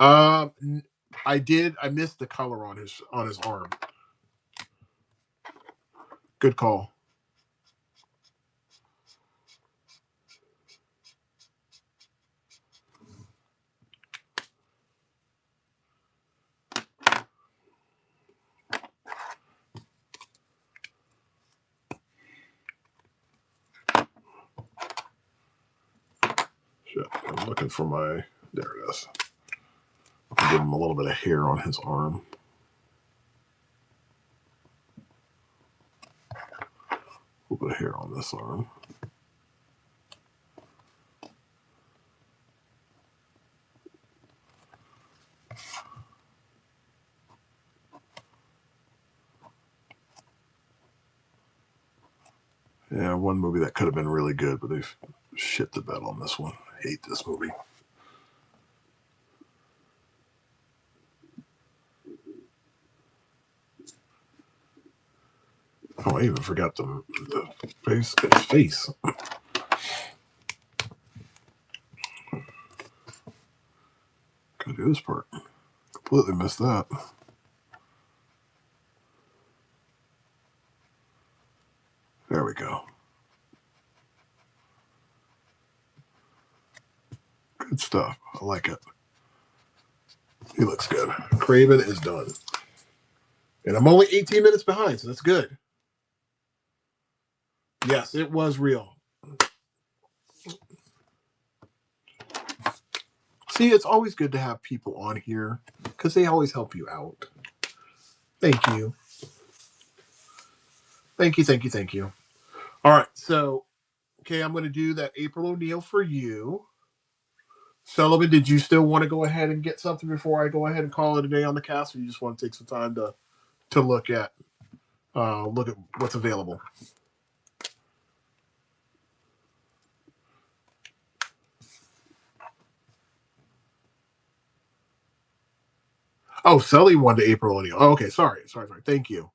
Um, I did. I missed the color on his arm. Good call. Shit, I'm looking for my. There it is. Give him a little bit of hair on his arm. A little bit of hair on this arm. Yeah, one movie that could have been really good, but they've shit the bed on this one. I hate this movie. Oh, I even forgot the face. His face. Gotta do this part. Completely missed that. There we go. Good stuff. I like it. He looks good. Craven is done. And I'm only 18 minutes behind, so that's good. Yes, it was real. See, it's always good to have people on here because they always help you out. Thank you. Thank you, thank you, thank you. All right, so, okay, I'm going to do that April O'Neil for you. Sullivan, did you still want to go ahead and get something before I go ahead and call it a day on the cast, or you just want to take some time to look at what's available? Oh, Sully wanted April O'Neil. Oh, okay, sorry. Thank you.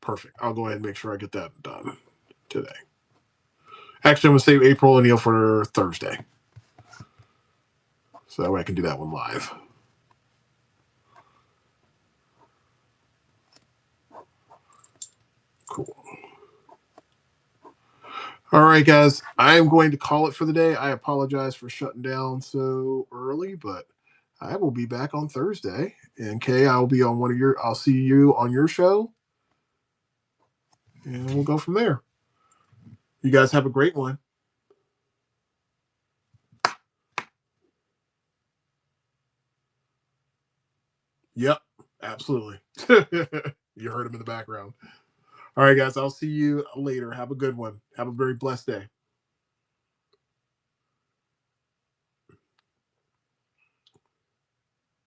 Perfect. I'll go ahead and make sure I get that done today. Actually, I'm going to save April O'Neil for Thursday. So that way I can do that one live. Cool. All right, guys. I am going to call it for the day. I apologize for shutting down so early, but I will be back on Thursday. And Kay, I'll be on I'll see you on your show. And we'll go from there. You guys have a great one. Yep, absolutely. You heard him in the background. All right, guys. I'll see you later. Have a good one. Have a very blessed day.